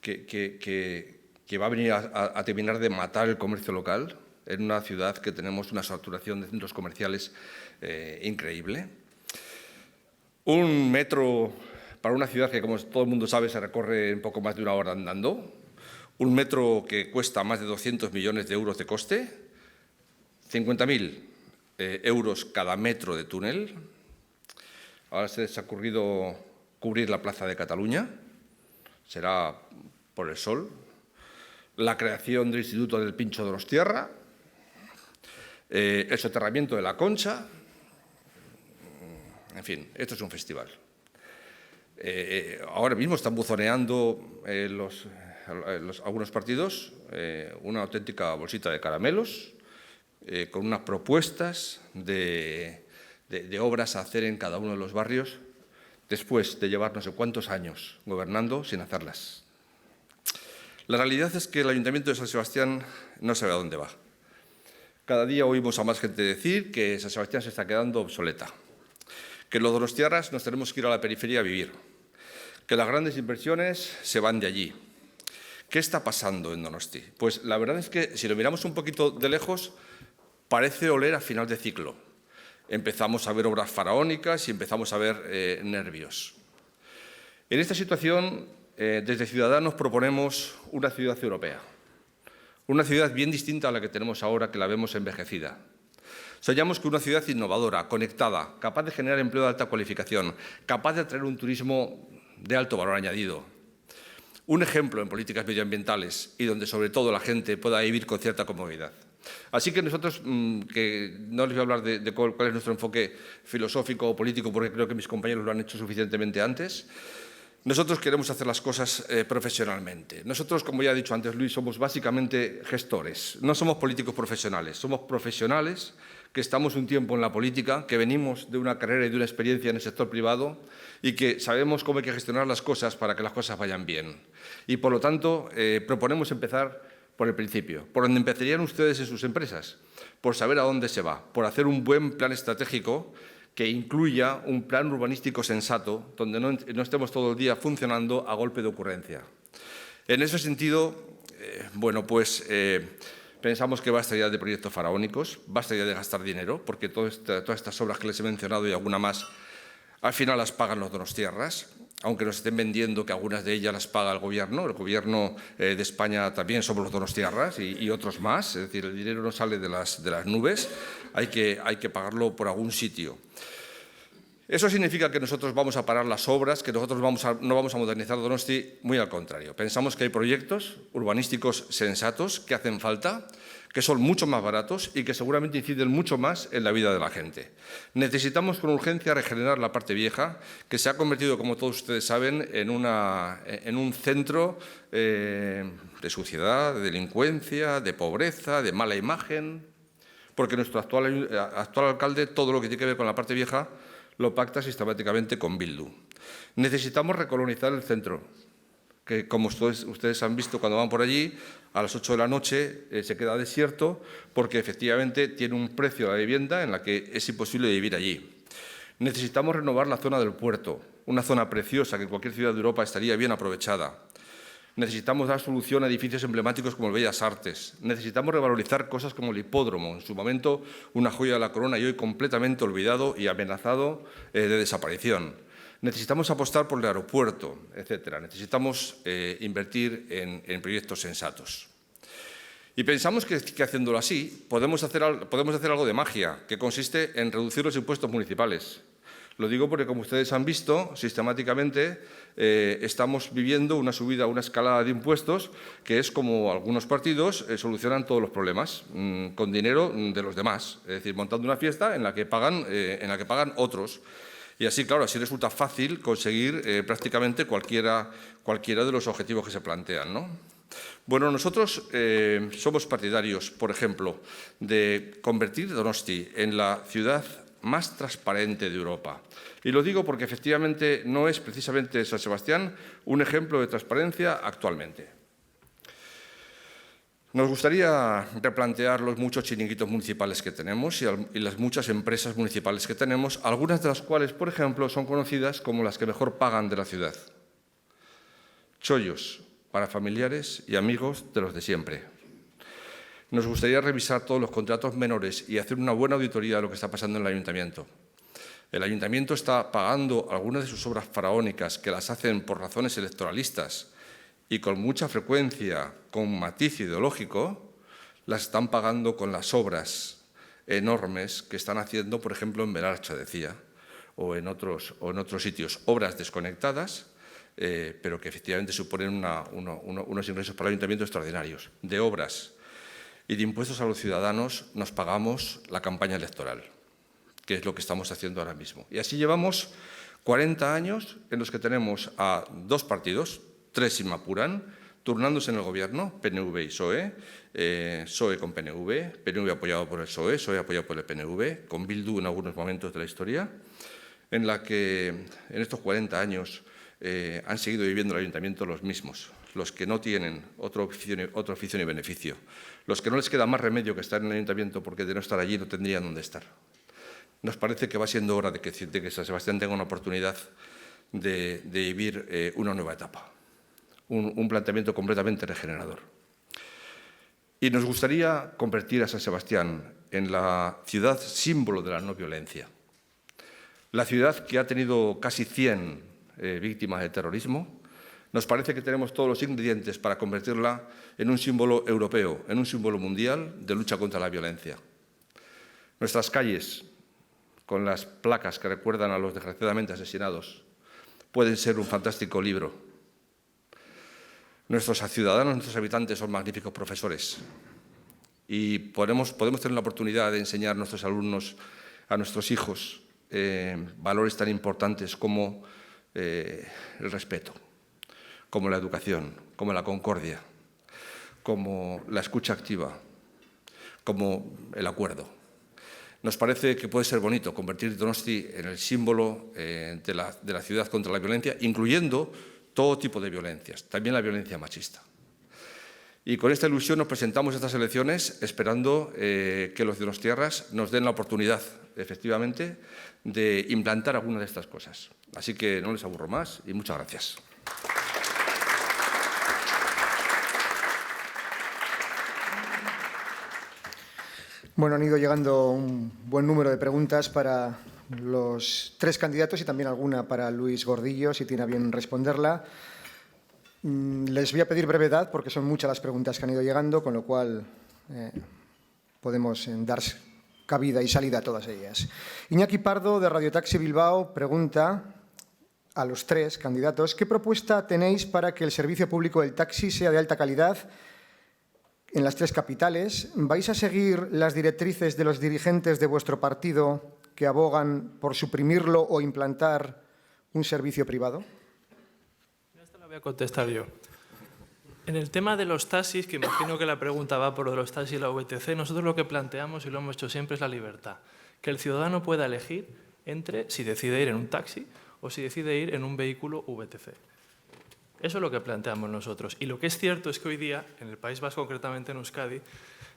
que va a venir a terminar de matar el comercio local en una ciudad que tenemos una saturación de centros comerciales increíble. Un metro para una ciudad que, como todo el mundo sabe, se recorre en poco más de 1 hora andando. Un metro que cuesta más de 200 millones de euros de coste. 50.000 euros cada metro de túnel. Ahora se les ha ocurrido cubrir la Plaza de Cataluña, será por el sol. La creación del Instituto del Pincho Donostiarra, el soterramiento de la Concha. En fin, esto es un festival. Ahora mismo están buzoneando algunos partidos una auténtica bolsita de caramelos con unas propuestas de obras a hacer en cada uno de los barrios después de llevar no sé cuántos años gobernando sin hacerlas. La realidad es que el Ayuntamiento de San Sebastián no sabe a dónde va. Cada día oímos a más gente decir que San Sebastián se está quedando obsoleta, que los donostiarras nos tenemos que ir a la periferia a vivir, que las grandes inversiones se van de allí. ¿Qué está pasando en Donosti? Pues la verdad es que si lo miramos un poquito de lejos, parece oler a final de ciclo. Empezamos a ver obras faraónicas y empezamos a ver nervios. En esta situación, desde Ciudadanos proponemos una ciudad europea, una ciudad bien distinta a la que tenemos ahora, que la vemos envejecida. Soñamos que una ciudad innovadora, conectada, capaz de generar empleo de alta cualificación, capaz de atraer un turismo de alto valor añadido. Un ejemplo en políticas medioambientales y donde sobre todo la gente pueda vivir con cierta comodidad. Así que nosotros, que no les voy a hablar de cuál es nuestro enfoque filosófico o político, porque creo que mis compañeros lo han hecho suficientemente antes, nosotros queremos hacer las cosas profesionalmente. Nosotros, como ya ha dicho antes Luis, somos básicamente gestores. No somos políticos profesionales, somos profesionales que estamos un tiempo en la política, que venimos de una carrera y de una experiencia en el sector privado y que sabemos cómo hay que gestionar las cosas para que las cosas vayan bien. Y, por lo tanto, proponemos empezar por el principio, por donde empezarían ustedes en sus empresas, por saber a dónde se va, por hacer un buen plan estratégico que incluya un plan urbanístico sensato, donde no estemos todo el día funcionando a golpe de ocurrencia. En ese sentido, pensamos que basta ya de proyectos faraónicos, basta ya de gastar dinero, porque todas estas obras que les he mencionado y alguna más, al final las pagan los donostiarras, aunque nos estén vendiendo que algunas de ellas las paga el Gobierno de España también somos los donostiarras y otros más, es decir, el dinero no sale de las nubes, hay que pagarlo por algún sitio. ¿Eso significa que nosotros vamos a parar las obras, que nosotros no vamos a modernizar Donosti? Muy al contrario. Pensamos que hay proyectos urbanísticos sensatos que hacen falta, que son mucho más baratos y que seguramente inciden mucho más en la vida de la gente. Necesitamos con urgencia regenerar la parte vieja, que se ha convertido, como todos ustedes saben, en un centro de suciedad, de delincuencia, de pobreza, de mala imagen, porque nuestro actual alcalde, todo lo que tiene que ver con la parte vieja, lo pacta sistemáticamente con Bildu. Necesitamos recolonizar el centro, que como ustedes han visto cuando van por allí, a las 8 de la noche se queda desierto porque efectivamente tiene un precio la vivienda en la que es imposible vivir allí. Necesitamos renovar la zona del puerto, una zona preciosa que en cualquier ciudad de Europa estaría bien aprovechada. Necesitamos dar solución a edificios emblemáticos como el Bellas Artes. Necesitamos revalorizar cosas como el hipódromo, en su momento una joya de la corona y hoy completamente olvidado y amenazado de desaparición. Necesitamos apostar por el aeropuerto, etc. Necesitamos invertir en proyectos sensatos. Y pensamos que haciéndolo así podemos hacer algo de magia, que consiste en reducir los impuestos municipales. Lo digo porque, como ustedes han visto, sistemáticamente estamos viviendo una subida, una escalada de impuestos que es como algunos partidos solucionan todos los problemas con dinero de los demás. Es decir, montando una fiesta en la que pagan otros. Y así, claro, así resulta fácil conseguir prácticamente cualquiera de los objetivos que se plantean, ¿no? Bueno, nosotros somos partidarios, por ejemplo, de convertir Donosti en la ciudad más transparente de Europa. Y lo digo porque efectivamente no es precisamente San Sebastián un ejemplo de transparencia actualmente. Nos gustaría replantear los muchos chiringuitos municipales que tenemos y las muchas empresas municipales que tenemos, algunas de las cuales, por ejemplo, son conocidas como las que mejor pagan de la ciudad. Chollos para familiares y amigos de los de siempre. Nos gustaría revisar todos los contratos menores y hacer una buena auditoría de lo que está pasando en el Ayuntamiento. El Ayuntamiento está pagando algunas de sus obras faraónicas que las hacen por razones electoralistas y con mucha frecuencia, con matiz ideológico, las están pagando con las obras enormes que están haciendo, por ejemplo, en Belarcha, decía, o en otros sitios, obras desconectadas, pero que efectivamente suponen unos ingresos para el ayuntamiento extraordinarios. De obras y de impuestos a los ciudadanos nos pagamos la campaña electoral, que es lo que estamos haciendo ahora mismo. Y así llevamos 40 años en los que tenemos a dos partidos, tres si me apuran, turnándose en el gobierno, PNV y PSOE, PSOE con PNV, PNV apoyado por el PSOE, PSOE apoyado por el PNV, con Bildu en algunos momentos de la historia, en la que en estos 40 años han seguido viviendo el ayuntamiento los mismos, los que no tienen otro oficio ni beneficio, los que no les queda más remedio que estar en el ayuntamiento porque de no estar allí no tendrían dónde estar. Nos parece que va siendo hora de que San Sebastián tenga una oportunidad de vivir una nueva etapa, un planteamiento completamente regenerador. Y nos gustaría convertir a San Sebastián en la ciudad símbolo de la no violencia, la ciudad que ha tenido casi 100 víctimas de terrorismo. Nos parece que tenemos todos los ingredientes para convertirla en un símbolo europeo, en un símbolo mundial de lucha contra la violencia. Nuestras calles, con las placas que recuerdan a los desgraciadamente asesinados, pueden ser un fantástico libro. Nuestros ciudadanos, nuestros habitantes son magníficos profesores y podemos tener la oportunidad de enseñar a nuestros alumnos, a nuestros hijos, valores tan importantes como el respeto, como la educación, como la concordia, como la escucha activa, como el acuerdo. Nos parece que puede ser bonito convertir Donosti en el símbolo de la ciudad contra la violencia, incluyendo todo tipo de violencias, también la violencia machista. Y con esta ilusión nos presentamos a estas elecciones esperando que los donostiarras nos den la oportunidad, efectivamente, de implantar alguna de estas cosas. Así que no les aburro más y muchas gracias. Bueno, han ido llegando un buen número de preguntas para los tres candidatos y también alguna para Luis Gordillo, si tiene a bien responderla. Les voy a pedir brevedad porque son muchas las preguntas que han ido llegando, con lo cual podemos dar cabida y salida a todas ellas. Iñaki Pardo, de Radio Taxi Bilbao, pregunta a los tres candidatos: ¿qué propuesta tenéis para que el servicio público del taxi sea de alta calidad en las tres capitales? ¿Vais a seguir las directrices de los dirigentes de vuestro partido que abogan por suprimirlo o implantar un servicio privado? Esta la voy a contestar yo. En el tema de los taxis, que imagino que la pregunta va por lo de los taxis y la VTC, nosotros lo que planteamos y lo hemos hecho siempre es la libertad. Que el ciudadano pueda elegir entre si decide ir en un taxi o si decide ir en un vehículo VTC. Eso es lo que planteamos nosotros. Y lo que es cierto es que hoy día, en el País Vasco, concretamente en Euskadi,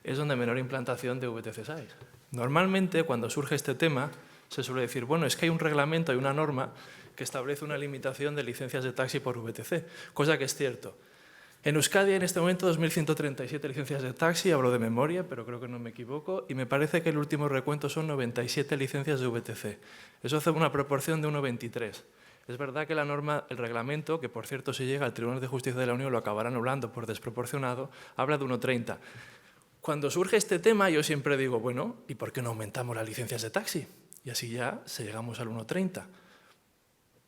es donde menor implantación de VTCs hay. Normalmente, cuando surge este tema, se suele decir, bueno, es que hay un reglamento, hay una norma que establece una limitación de licencias de taxi por VTC, cosa que es cierto. En Euskadi, en este momento, 2.137 licencias de taxi, hablo de memoria, pero creo que no me equivoco, y me parece que el último recuento son 97 licencias de VTC. Eso hace una proporción de 1,23. Es verdad que la norma, el reglamento, que por cierto si llega al Tribunal de Justicia de la Unión lo acabará anulando por desproporcionado, habla de 1,30. Cuando surge este tema yo siempre digo, bueno, ¿y por qué no aumentamos las licencias de taxi? Y así ya llegamos al 1,30.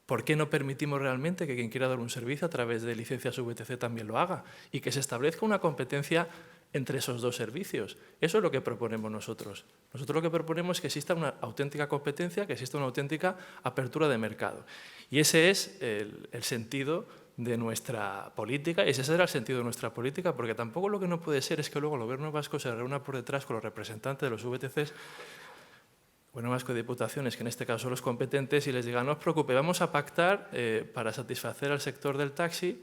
¿Por qué no permitimos realmente que quien quiera dar un servicio a través de licencias VTC también lo haga? Y que se establezca una competencia entre esos dos servicios. Eso es lo que proponemos nosotros. Nosotros lo que proponemos es que exista una auténtica competencia, que exista una auténtica apertura de mercado. Y ese es el sentido de nuestra política, y ese será el sentido de nuestra política, porque tampoco lo que no puede ser es que luego el Gobierno vasco se reúna por detrás con los representantes de los VTCs, Gobierno vasco de Diputaciones, que en este caso son los competentes, y les diga, no os preocupéis, vamos a pactar para satisfacer al sector del taxi,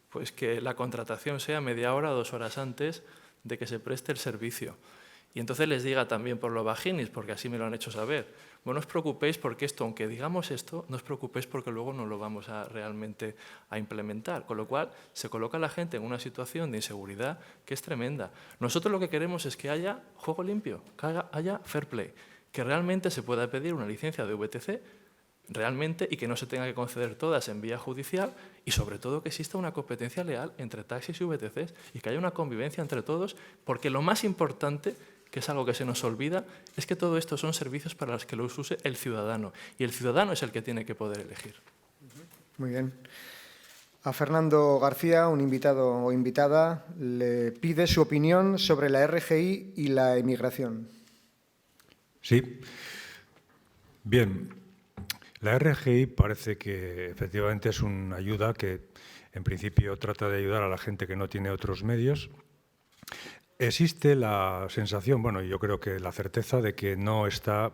pues que la contratación sea media hora o 2 horas antes de que se preste el servicio. Y entonces les diga también por lo vaginis, porque así me lo han hecho saber, bueno, no os preocupéis porque esto, aunque digamos esto, no os preocupéis porque luego no lo vamos a realmente a implementar. Con lo cual, se coloca a la gente en una situación de inseguridad que es tremenda. Nosotros lo que queremos es que haya juego limpio, que haya fair play, que realmente se pueda pedir una licencia de VTC realmente y que no se tenga que conceder todas en vía judicial y sobre todo que exista una competencia leal entre taxis y VTCs y que haya una convivencia entre todos, porque lo más importante que es algo que se nos olvida, es que todo esto son servicios para los que los use el ciudadano, y el ciudadano es el que tiene que poder elegir. Muy bien. A Fernando García, un invitado o invitada, le pide su opinión sobre la RGI y la emigración. Sí. Bien, la RGI parece que efectivamente es una ayuda que en principio trata de ayudar a la gente que no tiene otros medios. Existe la sensación, bueno, yo creo que la certeza de que no está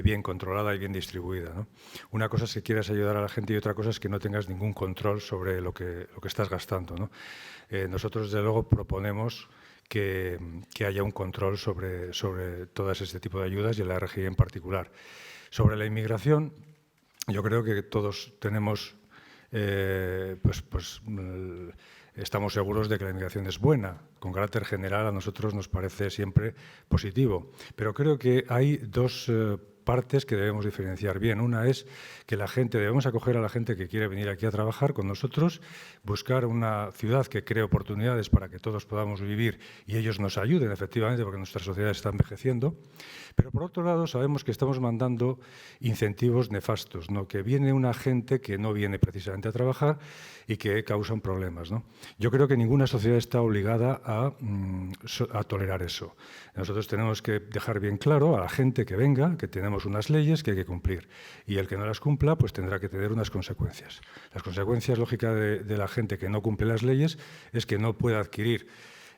bien controlada y bien distribuida, ¿no? Una cosa es que quieras ayudar a la gente y otra cosa es que no tengas ningún control sobre lo que estás gastando, ¿no? Nosotros, desde luego, proponemos que haya un control sobre todas este tipo de ayudas y la RGI en particular. Sobre la inmigración, yo creo que todos tenemos, estamos seguros de que la inmigración es buena. Con carácter general, a nosotros nos parece siempre positivo. Pero creo que hay dos partes que debemos diferenciar bien. Una es que debemos acoger a la gente que quiere venir aquí a trabajar con nosotros, buscar una ciudad que cree oportunidades para que todos podamos vivir y ellos nos ayuden, efectivamente, porque nuestra sociedad está envejeciendo. Pero, por otro lado, sabemos que estamos mandando incentivos nefastos, ¿no? Que viene una gente que no viene precisamente a trabajar y que causan problemas, ¿no? Yo creo que ninguna sociedad está obligada a tolerar eso. Nosotros tenemos que dejar bien claro a la gente que venga que tenemos unas leyes que hay que cumplir y el que no las cumpla pues tendrá que tener unas consecuencias. Las consecuencias lógicas de la gente que no cumple las leyes es que no pueda adquirir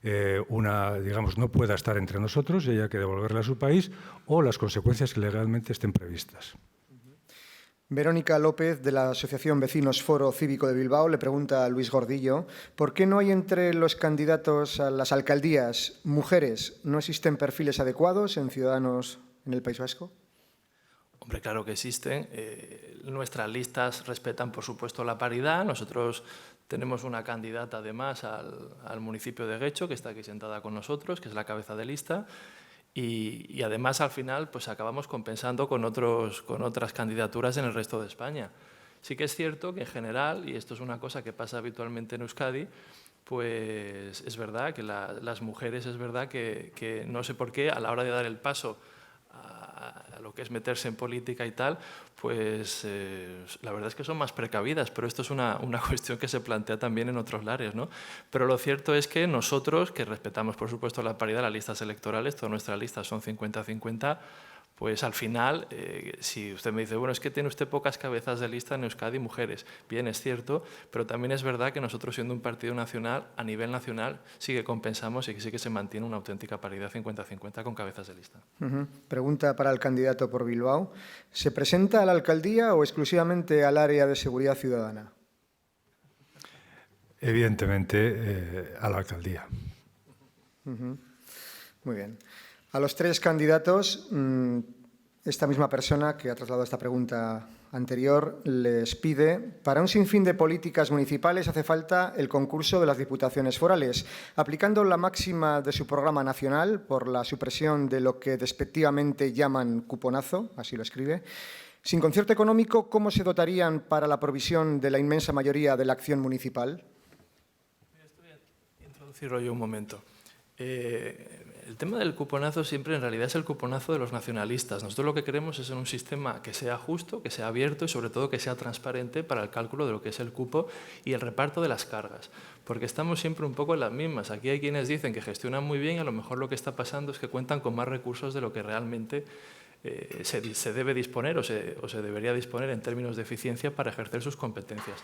no pueda estar entre nosotros y haya que devolverla a su país, o las consecuencias que legalmente estén previstas. Verónica López, de la Asociación Vecinos Foro Cívico de Bilbao, le pregunta a Luis Gordillo ¿por qué no hay entre los candidatos a las alcaldías mujeres? ¿No existen perfiles adecuados en Ciudadanos en el País Vasco? Hombre, claro que existen. Nuestras listas respetan, por supuesto, la paridad. Nosotros tenemos una candidata, además, al municipio de Guecho, que está aquí sentada con nosotros, que es la cabeza de lista. Y además, al final, pues acabamos compensando con otras candidaturas en el resto de España. Sí que es cierto que, en general, y esto es una cosa que pasa habitualmente en Euskadi, pues es verdad que las mujeres, es verdad que no sé por qué, a la hora de dar el paso a lo que es meterse en política y tal, pues la verdad es que son más precavidas, pero esto es una cuestión que se plantea también en otros lares, ¿no? Pero lo cierto es que nosotros, que respetamos por supuesto la paridad, las listas electorales, todas nuestras listas son 50-50, pues al final, si usted me dice, bueno, es que tiene usted pocas cabezas de lista en Euskadi, mujeres. Bien, es cierto, pero también es verdad que nosotros, siendo un partido nacional, a nivel nacional, sí que compensamos y que sí que se mantiene una auténtica paridad 50-50 con cabezas de lista. Pregunta para el candidato por Bilbao. ¿Se presenta a la alcaldía o exclusivamente al área de seguridad ciudadana? Evidentemente, a la alcaldía. Muy bien. A los tres candidatos, esta misma persona que ha trasladado esta pregunta anterior les pide, para un sinfín de políticas municipales hace falta el concurso de las diputaciones forales, aplicando la máxima de su programa nacional por la supresión de lo que despectivamente llaman cuponazo, así lo escribe. Sin concierto económico, ¿cómo se dotarían para la provisión de la inmensa mayoría de la acción municipal? Voy a introducirlo yo un momento. El tema del cuponazo siempre en realidad es el cuponazo de los nacionalistas. Nosotros lo que queremos es un sistema que sea justo, que sea abierto y sobre todo que sea transparente para el cálculo de lo que es el cupo y el reparto de las cargas. Porque estamos siempre un poco en las mismas. Aquí hay quienes dicen que gestionan muy bien y a lo mejor lo que está pasando es que cuentan con más recursos de lo que realmente se debe disponer o se debería disponer en términos de eficiencia para ejercer sus competencias.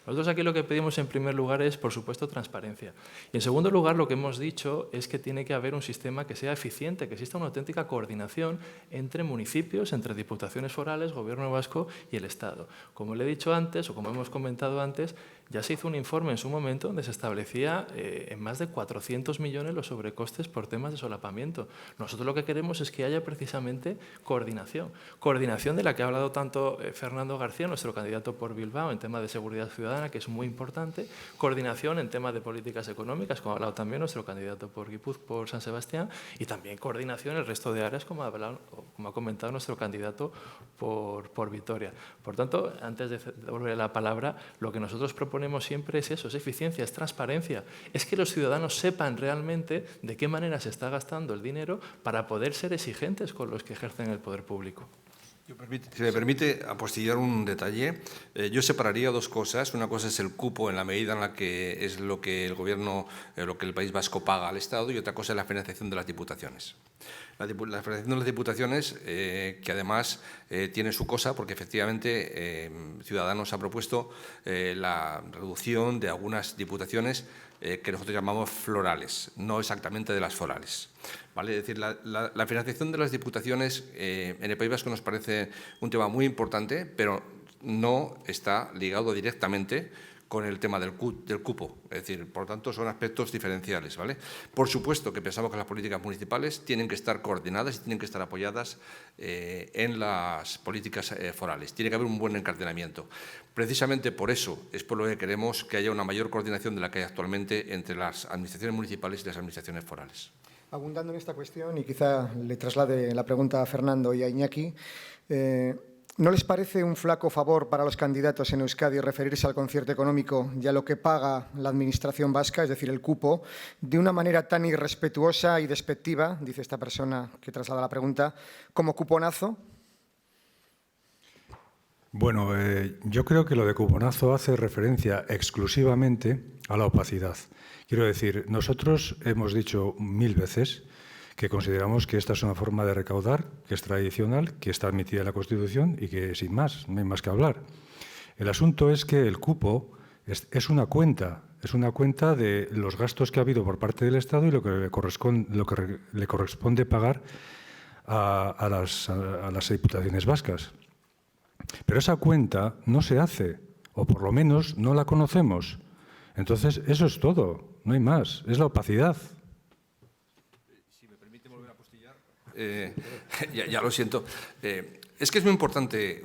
Nosotros aquí lo que pedimos en primer lugar es, por supuesto, transparencia. Y en segundo lugar, lo que hemos dicho es que tiene que haber un sistema que sea eficiente, que exista una auténtica coordinación entre municipios, entre diputaciones forales, Gobierno vasco y el Estado. Como le he dicho antes, o como hemos comentado antes, ya se hizo un informe en su momento donde se establecía en más de 400 millones los sobrecostes por temas de solapamiento. Nosotros lo que queremos es que haya precisamente coordinación. Coordinación de la que ha hablado tanto Fernando García, nuestro candidato por Bilbao, en tema de seguridad ciudadana, ciudadana, que es muy importante, coordinación en temas de políticas económicas, como ha hablado también nuestro candidato por San Sebastián, y también coordinación en el resto de áreas, como ha comentado nuestro candidato por Vitoria. Por tanto, antes de devolver la palabra, lo que nosotros proponemos siempre es eso, es eficiencia, es transparencia, es que los ciudadanos sepan realmente de qué manera se está gastando el dinero para poder ser exigentes con los que ejercen el poder público. Si me permite apostillar un detalle, yo separaría dos cosas. Una cosa es el cupo en la medida en la que es lo que el Gobierno, lo que el País Vasco paga al Estado, y otra cosa es la financiación de las diputaciones. La financiación de las diputaciones, que además tiene su cosa, porque efectivamente Ciudadanos ha propuesto la reducción de algunas diputaciones que nosotros llamamos florales, no exactamente de las forales. ¿Vale? Es decir, la financiación de las diputaciones en el País Vasco nos parece un tema muy importante, pero no está ligado directamente con el tema del cupo. Es decir, por lo tanto, son aspectos diferenciales, ¿vale? Por supuesto que pensamos que las políticas municipales tienen que estar coordinadas y tienen que estar apoyadas en las políticas forales. Tiene que haber un buen encadenamiento. Precisamente por eso es por lo que queremos que haya una mayor coordinación de la que hay actualmente entre las administraciones municipales y las administraciones forales. Abundando en esta cuestión, y quizá le traslade la pregunta a Fernando y a Iñaki, ¿no les parece un flaco favor para los candidatos en Euskadi referirse al concierto económico y a lo que paga la administración vasca, es decir, el cupo, de una manera tan irrespetuosa y despectiva, dice esta persona que traslada la pregunta, como cuponazo? Bueno, yo creo que lo de cuponazo hace referencia exclusivamente a la opacidad. Quiero decir, nosotros hemos dicho 1000 veces que consideramos que esta es una forma de recaudar, que es tradicional, que está admitida en la Constitución y que, sin más, no hay más que hablar. El asunto es que el cupo es una cuenta de los gastos que ha habido por parte del Estado y lo que le corresponde pagar a las diputaciones vascas. Pero esa cuenta no se hace, o por lo menos no la conocemos. Entonces, eso es todo, no hay más, es la opacidad. Si me permite volver a apostillar, ya lo siento. Es que es muy importante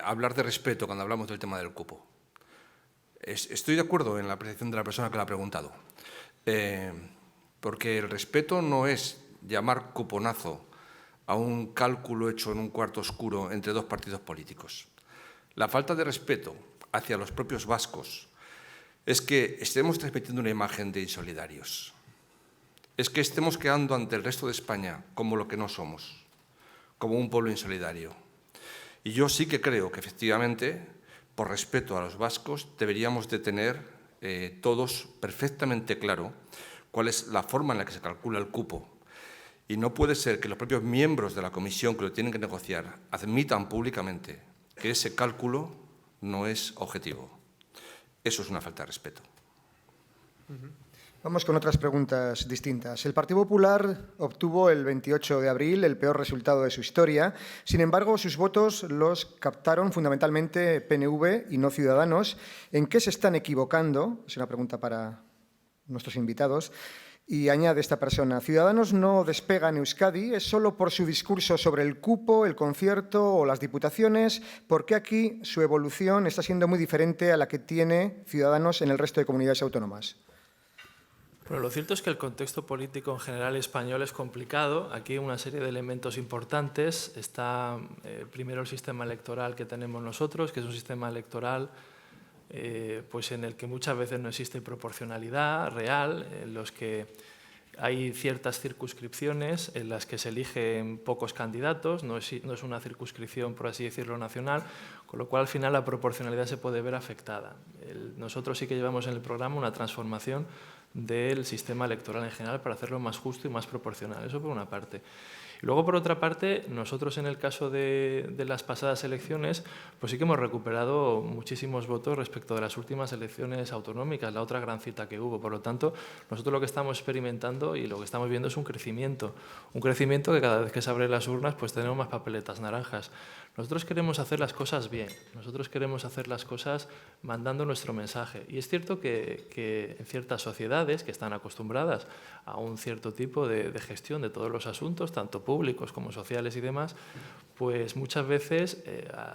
hablar de respeto cuando hablamos del tema del cupo. Estoy de acuerdo en la apreciación de la persona que lo ha preguntado, porque el respeto no es llamar cuponazo a un cálculo hecho en un cuarto oscuro entre dos partidos políticos. La falta de respeto hacia los propios vascos es que estemos transmitiendo una imagen de insolidarios. Es que estemos quedando ante el resto de España como lo que no somos, como un pueblo insolidario. Y yo sí que creo que, efectivamente, por respeto a los vascos, deberíamos de tener todos perfectamente claro cuál es la forma en la que se calcula el cupo. Y no puede ser que los propios miembros de la comisión que lo tienen que negociar admitan públicamente que ese cálculo no es objetivo. Eso es una falta de respeto. Vamos con otras preguntas distintas. El Partido Popular obtuvo el 28 de abril el peor resultado de su historia. Sin embargo, sus votos los captaron fundamentalmente PNV y no Ciudadanos. ¿En qué se están equivocando? Es una pregunta para nuestros invitados. Y añade esta persona, Ciudadanos no despega en Euskadi, es solo por su discurso sobre el cupo, el concierto o las diputaciones, porque aquí su evolución está siendo muy diferente a la que tiene Ciudadanos en el resto de comunidades autónomas. Bueno, lo cierto es que el contexto político en general español es complicado. Aquí hay una serie de elementos importantes. Está primero el sistema electoral que tenemos nosotros, que es un sistema electoral pues en el que muchas veces no existe proporcionalidad real, en los que hay ciertas circunscripciones en las que se eligen pocos candidatos, no es una circunscripción, por así decirlo, nacional, con lo cual al final la proporcionalidad se puede ver afectada. Nosotros sí que llevamos en el programa una transformación del sistema electoral en general para hacerlo más justo y más proporcional, eso por una parte. Y luego, por otra parte, nosotros en el caso de las pasadas elecciones, pues sí que hemos recuperado muchísimos votos respecto de las últimas elecciones autonómicas, la otra gran cita que hubo. Por lo tanto, nosotros lo que estamos experimentando y lo que estamos viendo es un crecimiento que cada vez que se abren las urnas pues tenemos más papeletas naranjas. Nosotros queremos hacer las cosas bien, nosotros queremos hacer las cosas mandando nuestro mensaje. Y es cierto que en ciertas sociedades que están acostumbradas a un cierto tipo de gestión de todos los asuntos, tanto públicos como sociales y demás, pues muchas veces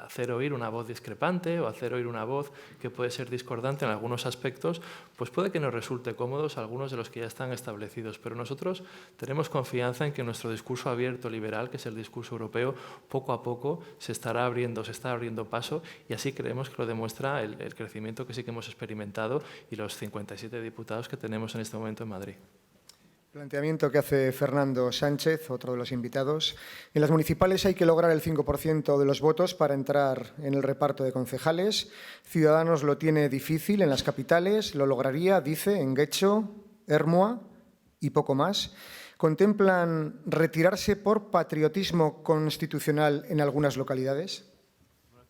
hacer oír una voz discrepante o hacer oír una voz que puede ser discordante en algunos aspectos, pues puede que nos resulte cómodos algunos de los que ya están establecidos. Pero nosotros tenemos confianza en que nuestro discurso abierto liberal, que es el discurso europeo, poco a poco se está abriendo paso, y así creemos que lo demuestra el crecimiento que sí que hemos experimentado y los 57 diputados que tenemos en este momento en Madrid. Planteamiento que hace Fernando Sánchez, otro de los invitados. En las municipales hay que lograr el 5% de los votos para entrar en el reparto de concejales. Ciudadanos lo tiene difícil en las capitales, lo lograría, dice, en Guecho, Ermua y poco más. ¿Contemplan retirarse por patriotismo constitucional en algunas localidades?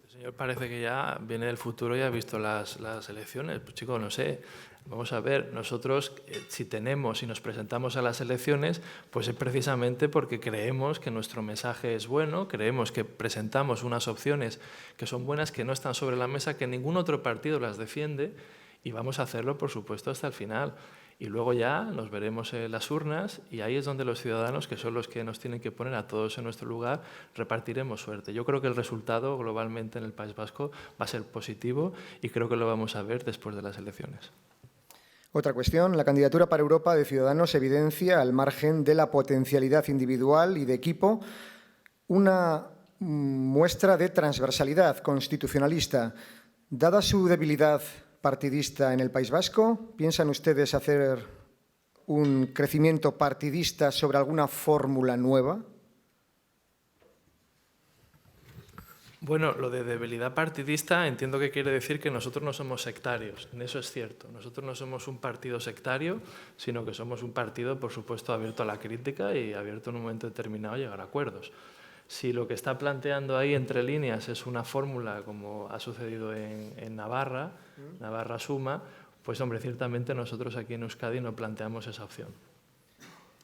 El señor parece que ya viene del futuro y ha visto las elecciones. Pues chico, no sé. Vamos a ver, nosotros si nos presentamos a las elecciones, pues es precisamente porque creemos que nuestro mensaje es bueno, creemos que presentamos unas opciones que son buenas, que no están sobre la mesa, que ningún otro partido las defiende, y vamos a hacerlo, por supuesto, hasta el final. Y luego ya nos veremos en las urnas y ahí es donde los ciudadanos, que son los que nos tienen que poner a todos en nuestro lugar, repartiremos suerte. Yo creo que el resultado globalmente en el País Vasco va a ser positivo y creo que lo vamos a ver después de las elecciones. Otra cuestión, la candidatura para Europa de Ciudadanos evidencia, al margen de la potencialidad individual y de equipo, una muestra de transversalidad constitucionalista. Dada su debilidad partidista en el País Vasco, ¿piensan ustedes hacer un crecimiento partidista sobre alguna fórmula nueva? Bueno, lo de debilidad partidista entiendo que quiere decir que nosotros no somos sectarios. En eso es cierto. Nosotros no somos un partido sectario, sino que somos un partido, por supuesto, abierto a la crítica y abierto en un momento determinado a llegar a acuerdos. Si lo que está planteando ahí entre líneas es una fórmula, como ha sucedido en Navarra, Navarra Suma, pues hombre, ciertamente nosotros aquí en Euskadi no planteamos esa opción.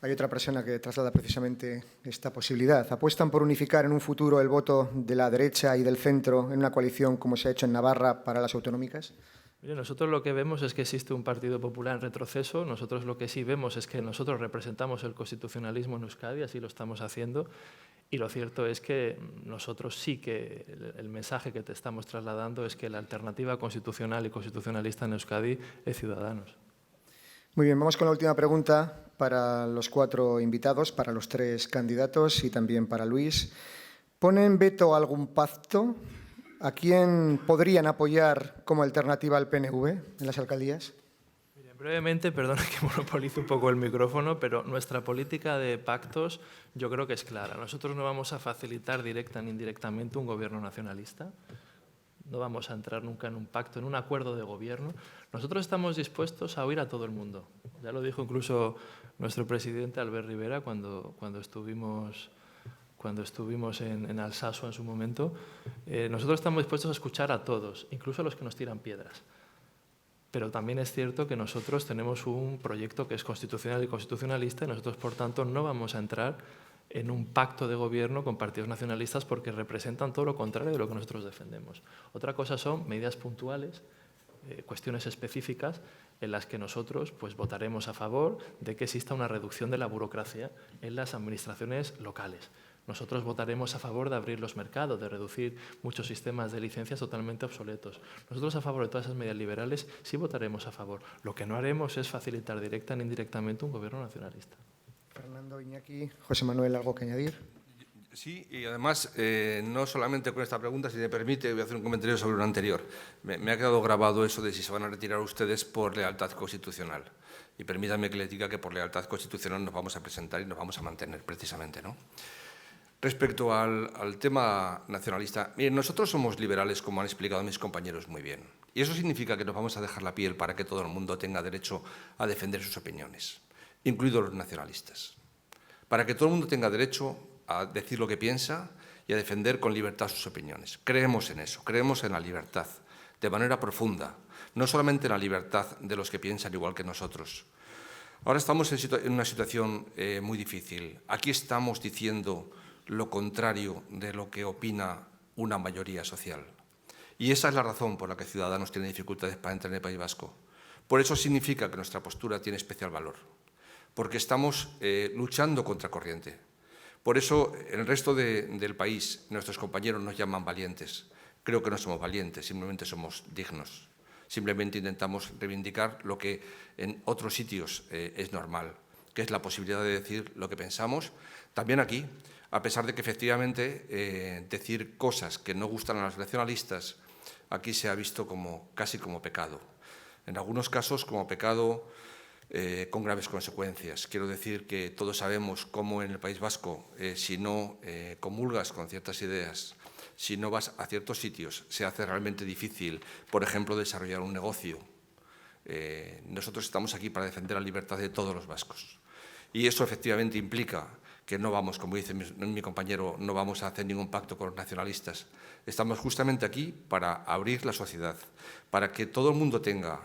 Hay otra persona que traslada precisamente esta posibilidad. ¿Apuestan por unificar en un futuro el voto de la derecha y del centro en una coalición como se ha hecho en Navarra para las autonómicas? Mire, nosotros lo que vemos es que existe un Partido Popular en retroceso. Nosotros lo que sí vemos es que nosotros representamos el constitucionalismo en Euskadi, así lo estamos haciendo. Y lo cierto es que nosotros sí que el mensaje que te estamos trasladando es que la alternativa constitucional y constitucionalista en Euskadi es Ciudadanos. Muy bien, vamos con la última pregunta para los 4 invitados, para los 3 candidatos y también para Luis. ¿Ponen veto a algún pacto? ¿A quién podrían apoyar como alternativa al PNV en las alcaldías? Miren, brevemente, perdona que monopolice un poco el micrófono, pero nuestra política de pactos yo creo que es clara. Nosotros no vamos a facilitar directa ni indirectamente un gobierno nacionalista. No vamos a entrar nunca en un pacto, en un acuerdo de gobierno. Nosotros estamos dispuestos a oír a todo el mundo. Ya lo dijo incluso nuestro presidente Albert Rivera cuando estuvimos en Alsaso en su momento. Nosotros estamos dispuestos a escuchar a todos, incluso a los que nos tiran piedras. Pero también es cierto que nosotros tenemos un proyecto que es constitucional y constitucionalista y nosotros, por tanto, no vamos a entrar en un pacto de gobierno con partidos nacionalistas porque representan todo lo contrario de lo que nosotros defendemos. Otra cosa son medidas puntuales, cuestiones específicas en las que nosotros pues, votaremos a favor de que exista una reducción de la burocracia en las administraciones locales. Nosotros votaremos a favor de abrir los mercados, de reducir muchos sistemas de licencias totalmente obsoletos. Nosotros a favor de todas esas medidas liberales sí votaremos a favor. Lo que no haremos es facilitar directa ni indirectamente un gobierno nacionalista. Fernando, Iñaki, José Manuel, ¿algo que añadir? Sí, y además, no solamente con esta pregunta, si me permite, voy a hacer un comentario sobre una anterior. Me ha quedado grabado eso de si se van a retirar ustedes por lealtad constitucional. Y permítanme que les diga que por lealtad constitucional nos vamos a presentar y nos vamos a mantener, precisamente, ¿no? Respecto al tema nacionalista, miren, nosotros somos liberales, como han explicado mis compañeros muy bien. Y eso significa que nos vamos a dejar la piel para que todo el mundo tenga derecho a defender sus opiniones, incluidos los nacionalistas. Para que todo el mundo tenga derecho a decir lo que piensa y a defender con libertad sus opiniones. Creemos en eso, creemos en la libertad, de manera profunda, no solamente en la libertad de los que piensan igual que nosotros. Ahora estamos en una situación muy difícil. Aquí estamos diciendo lo contrario de lo que opina una mayoría social. Y esa es la razón por la que Ciudadanos tiene dificultades para entrar en el País Vasco. Por eso significa que nuestra postura tiene especial valor, porque estamos luchando contra corriente, Por eso, en el resto del país, nuestros compañeros nos llaman valientes. Creo que no somos valientes, simplemente somos dignos. Simplemente intentamos reivindicar lo que en otros sitios es normal, que es la posibilidad de decir lo que pensamos, también aquí, a pesar de que efectivamente decir cosas que no gustan a los nacionalistas aquí se ha visto casi como pecado. En algunos casos como pecado con graves consecuencias. Quiero decir que todos sabemos cómo en el País Vasco, si no comulgas con ciertas ideas, si no vas a ciertos sitios, se hace realmente difícil, por ejemplo, desarrollar un negocio. Nosotros estamos aquí para defender la libertad de todos los vascos. Y eso efectivamente implica que no vamos, como dice mi compañero, no vamos a hacer ningún pacto con los nacionalistas. Estamos justamente aquí para abrir la sociedad, para que todo el mundo tenga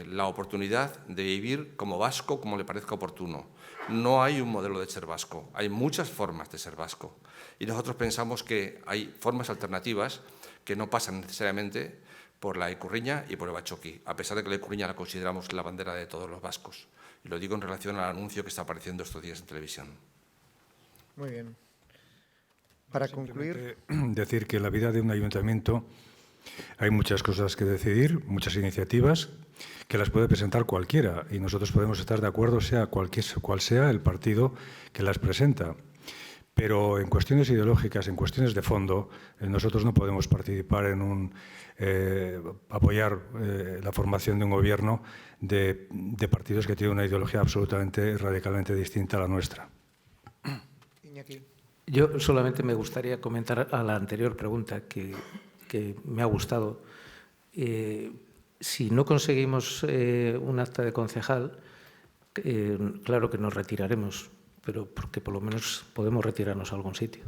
la oportunidad de vivir como vasco, como le parezca oportuno. No hay un modelo de ser vasco, hay muchas formas de ser vasco. Y nosotros pensamos que hay formas alternativas que no pasan necesariamente por la ikurriña y por el bachoqui, a pesar de que la ikurriña la consideramos la bandera de todos los vascos. Y lo digo en relación al anuncio que está apareciendo estos días en televisión. Muy bien. Para concluir, decir que en la vida de un ayuntamiento hay muchas cosas que decidir, muchas iniciativas que las puede presentar cualquiera y nosotros podemos estar de acuerdo sea cual sea el partido que las presenta. Pero en cuestiones ideológicas, en cuestiones de fondo, nosotros no podemos participar en apoyar la formación de un gobierno de partidos que tienen una ideología absolutamente, radicalmente distinta a la nuestra. Iñaki. Yo solamente me gustaría comentar a la anterior pregunta que me ha gustado. Si no conseguimos un acta de concejal, claro que nos retiraremos, pero porque por lo menos podemos retirarnos a algún sitio.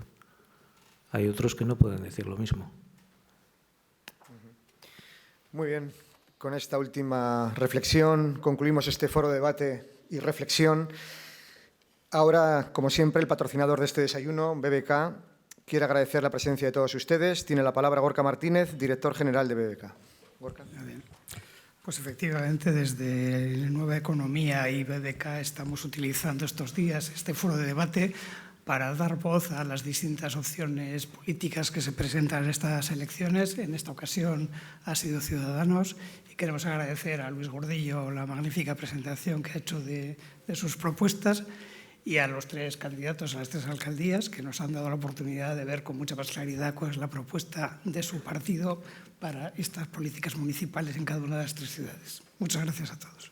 Hay otros que no pueden decir lo mismo. Muy bien. Con esta última reflexión concluimos este foro de debate y reflexión. Ahora, como siempre, el patrocinador de este desayuno, BBK, quiere agradecer la presencia de todos ustedes. Tiene la palabra Gorka Martínez, director general de BBK. Gorka. Pues efectivamente, desde Nueva Economía y BBK estamos utilizando estos días este foro de debate para dar voz a las distintas opciones políticas que se presentan en estas elecciones. En esta ocasión ha sido Ciudadanos y queremos agradecer a Luis Gordillo la magnífica presentación que ha hecho de sus propuestas y a los tres candidatos a las tres alcaldías que nos han dado la oportunidad de ver con mucha más claridad cuál es la propuesta de su partido para estas políticas municipales en cada una de las tres ciudades. Muchas gracias a todos.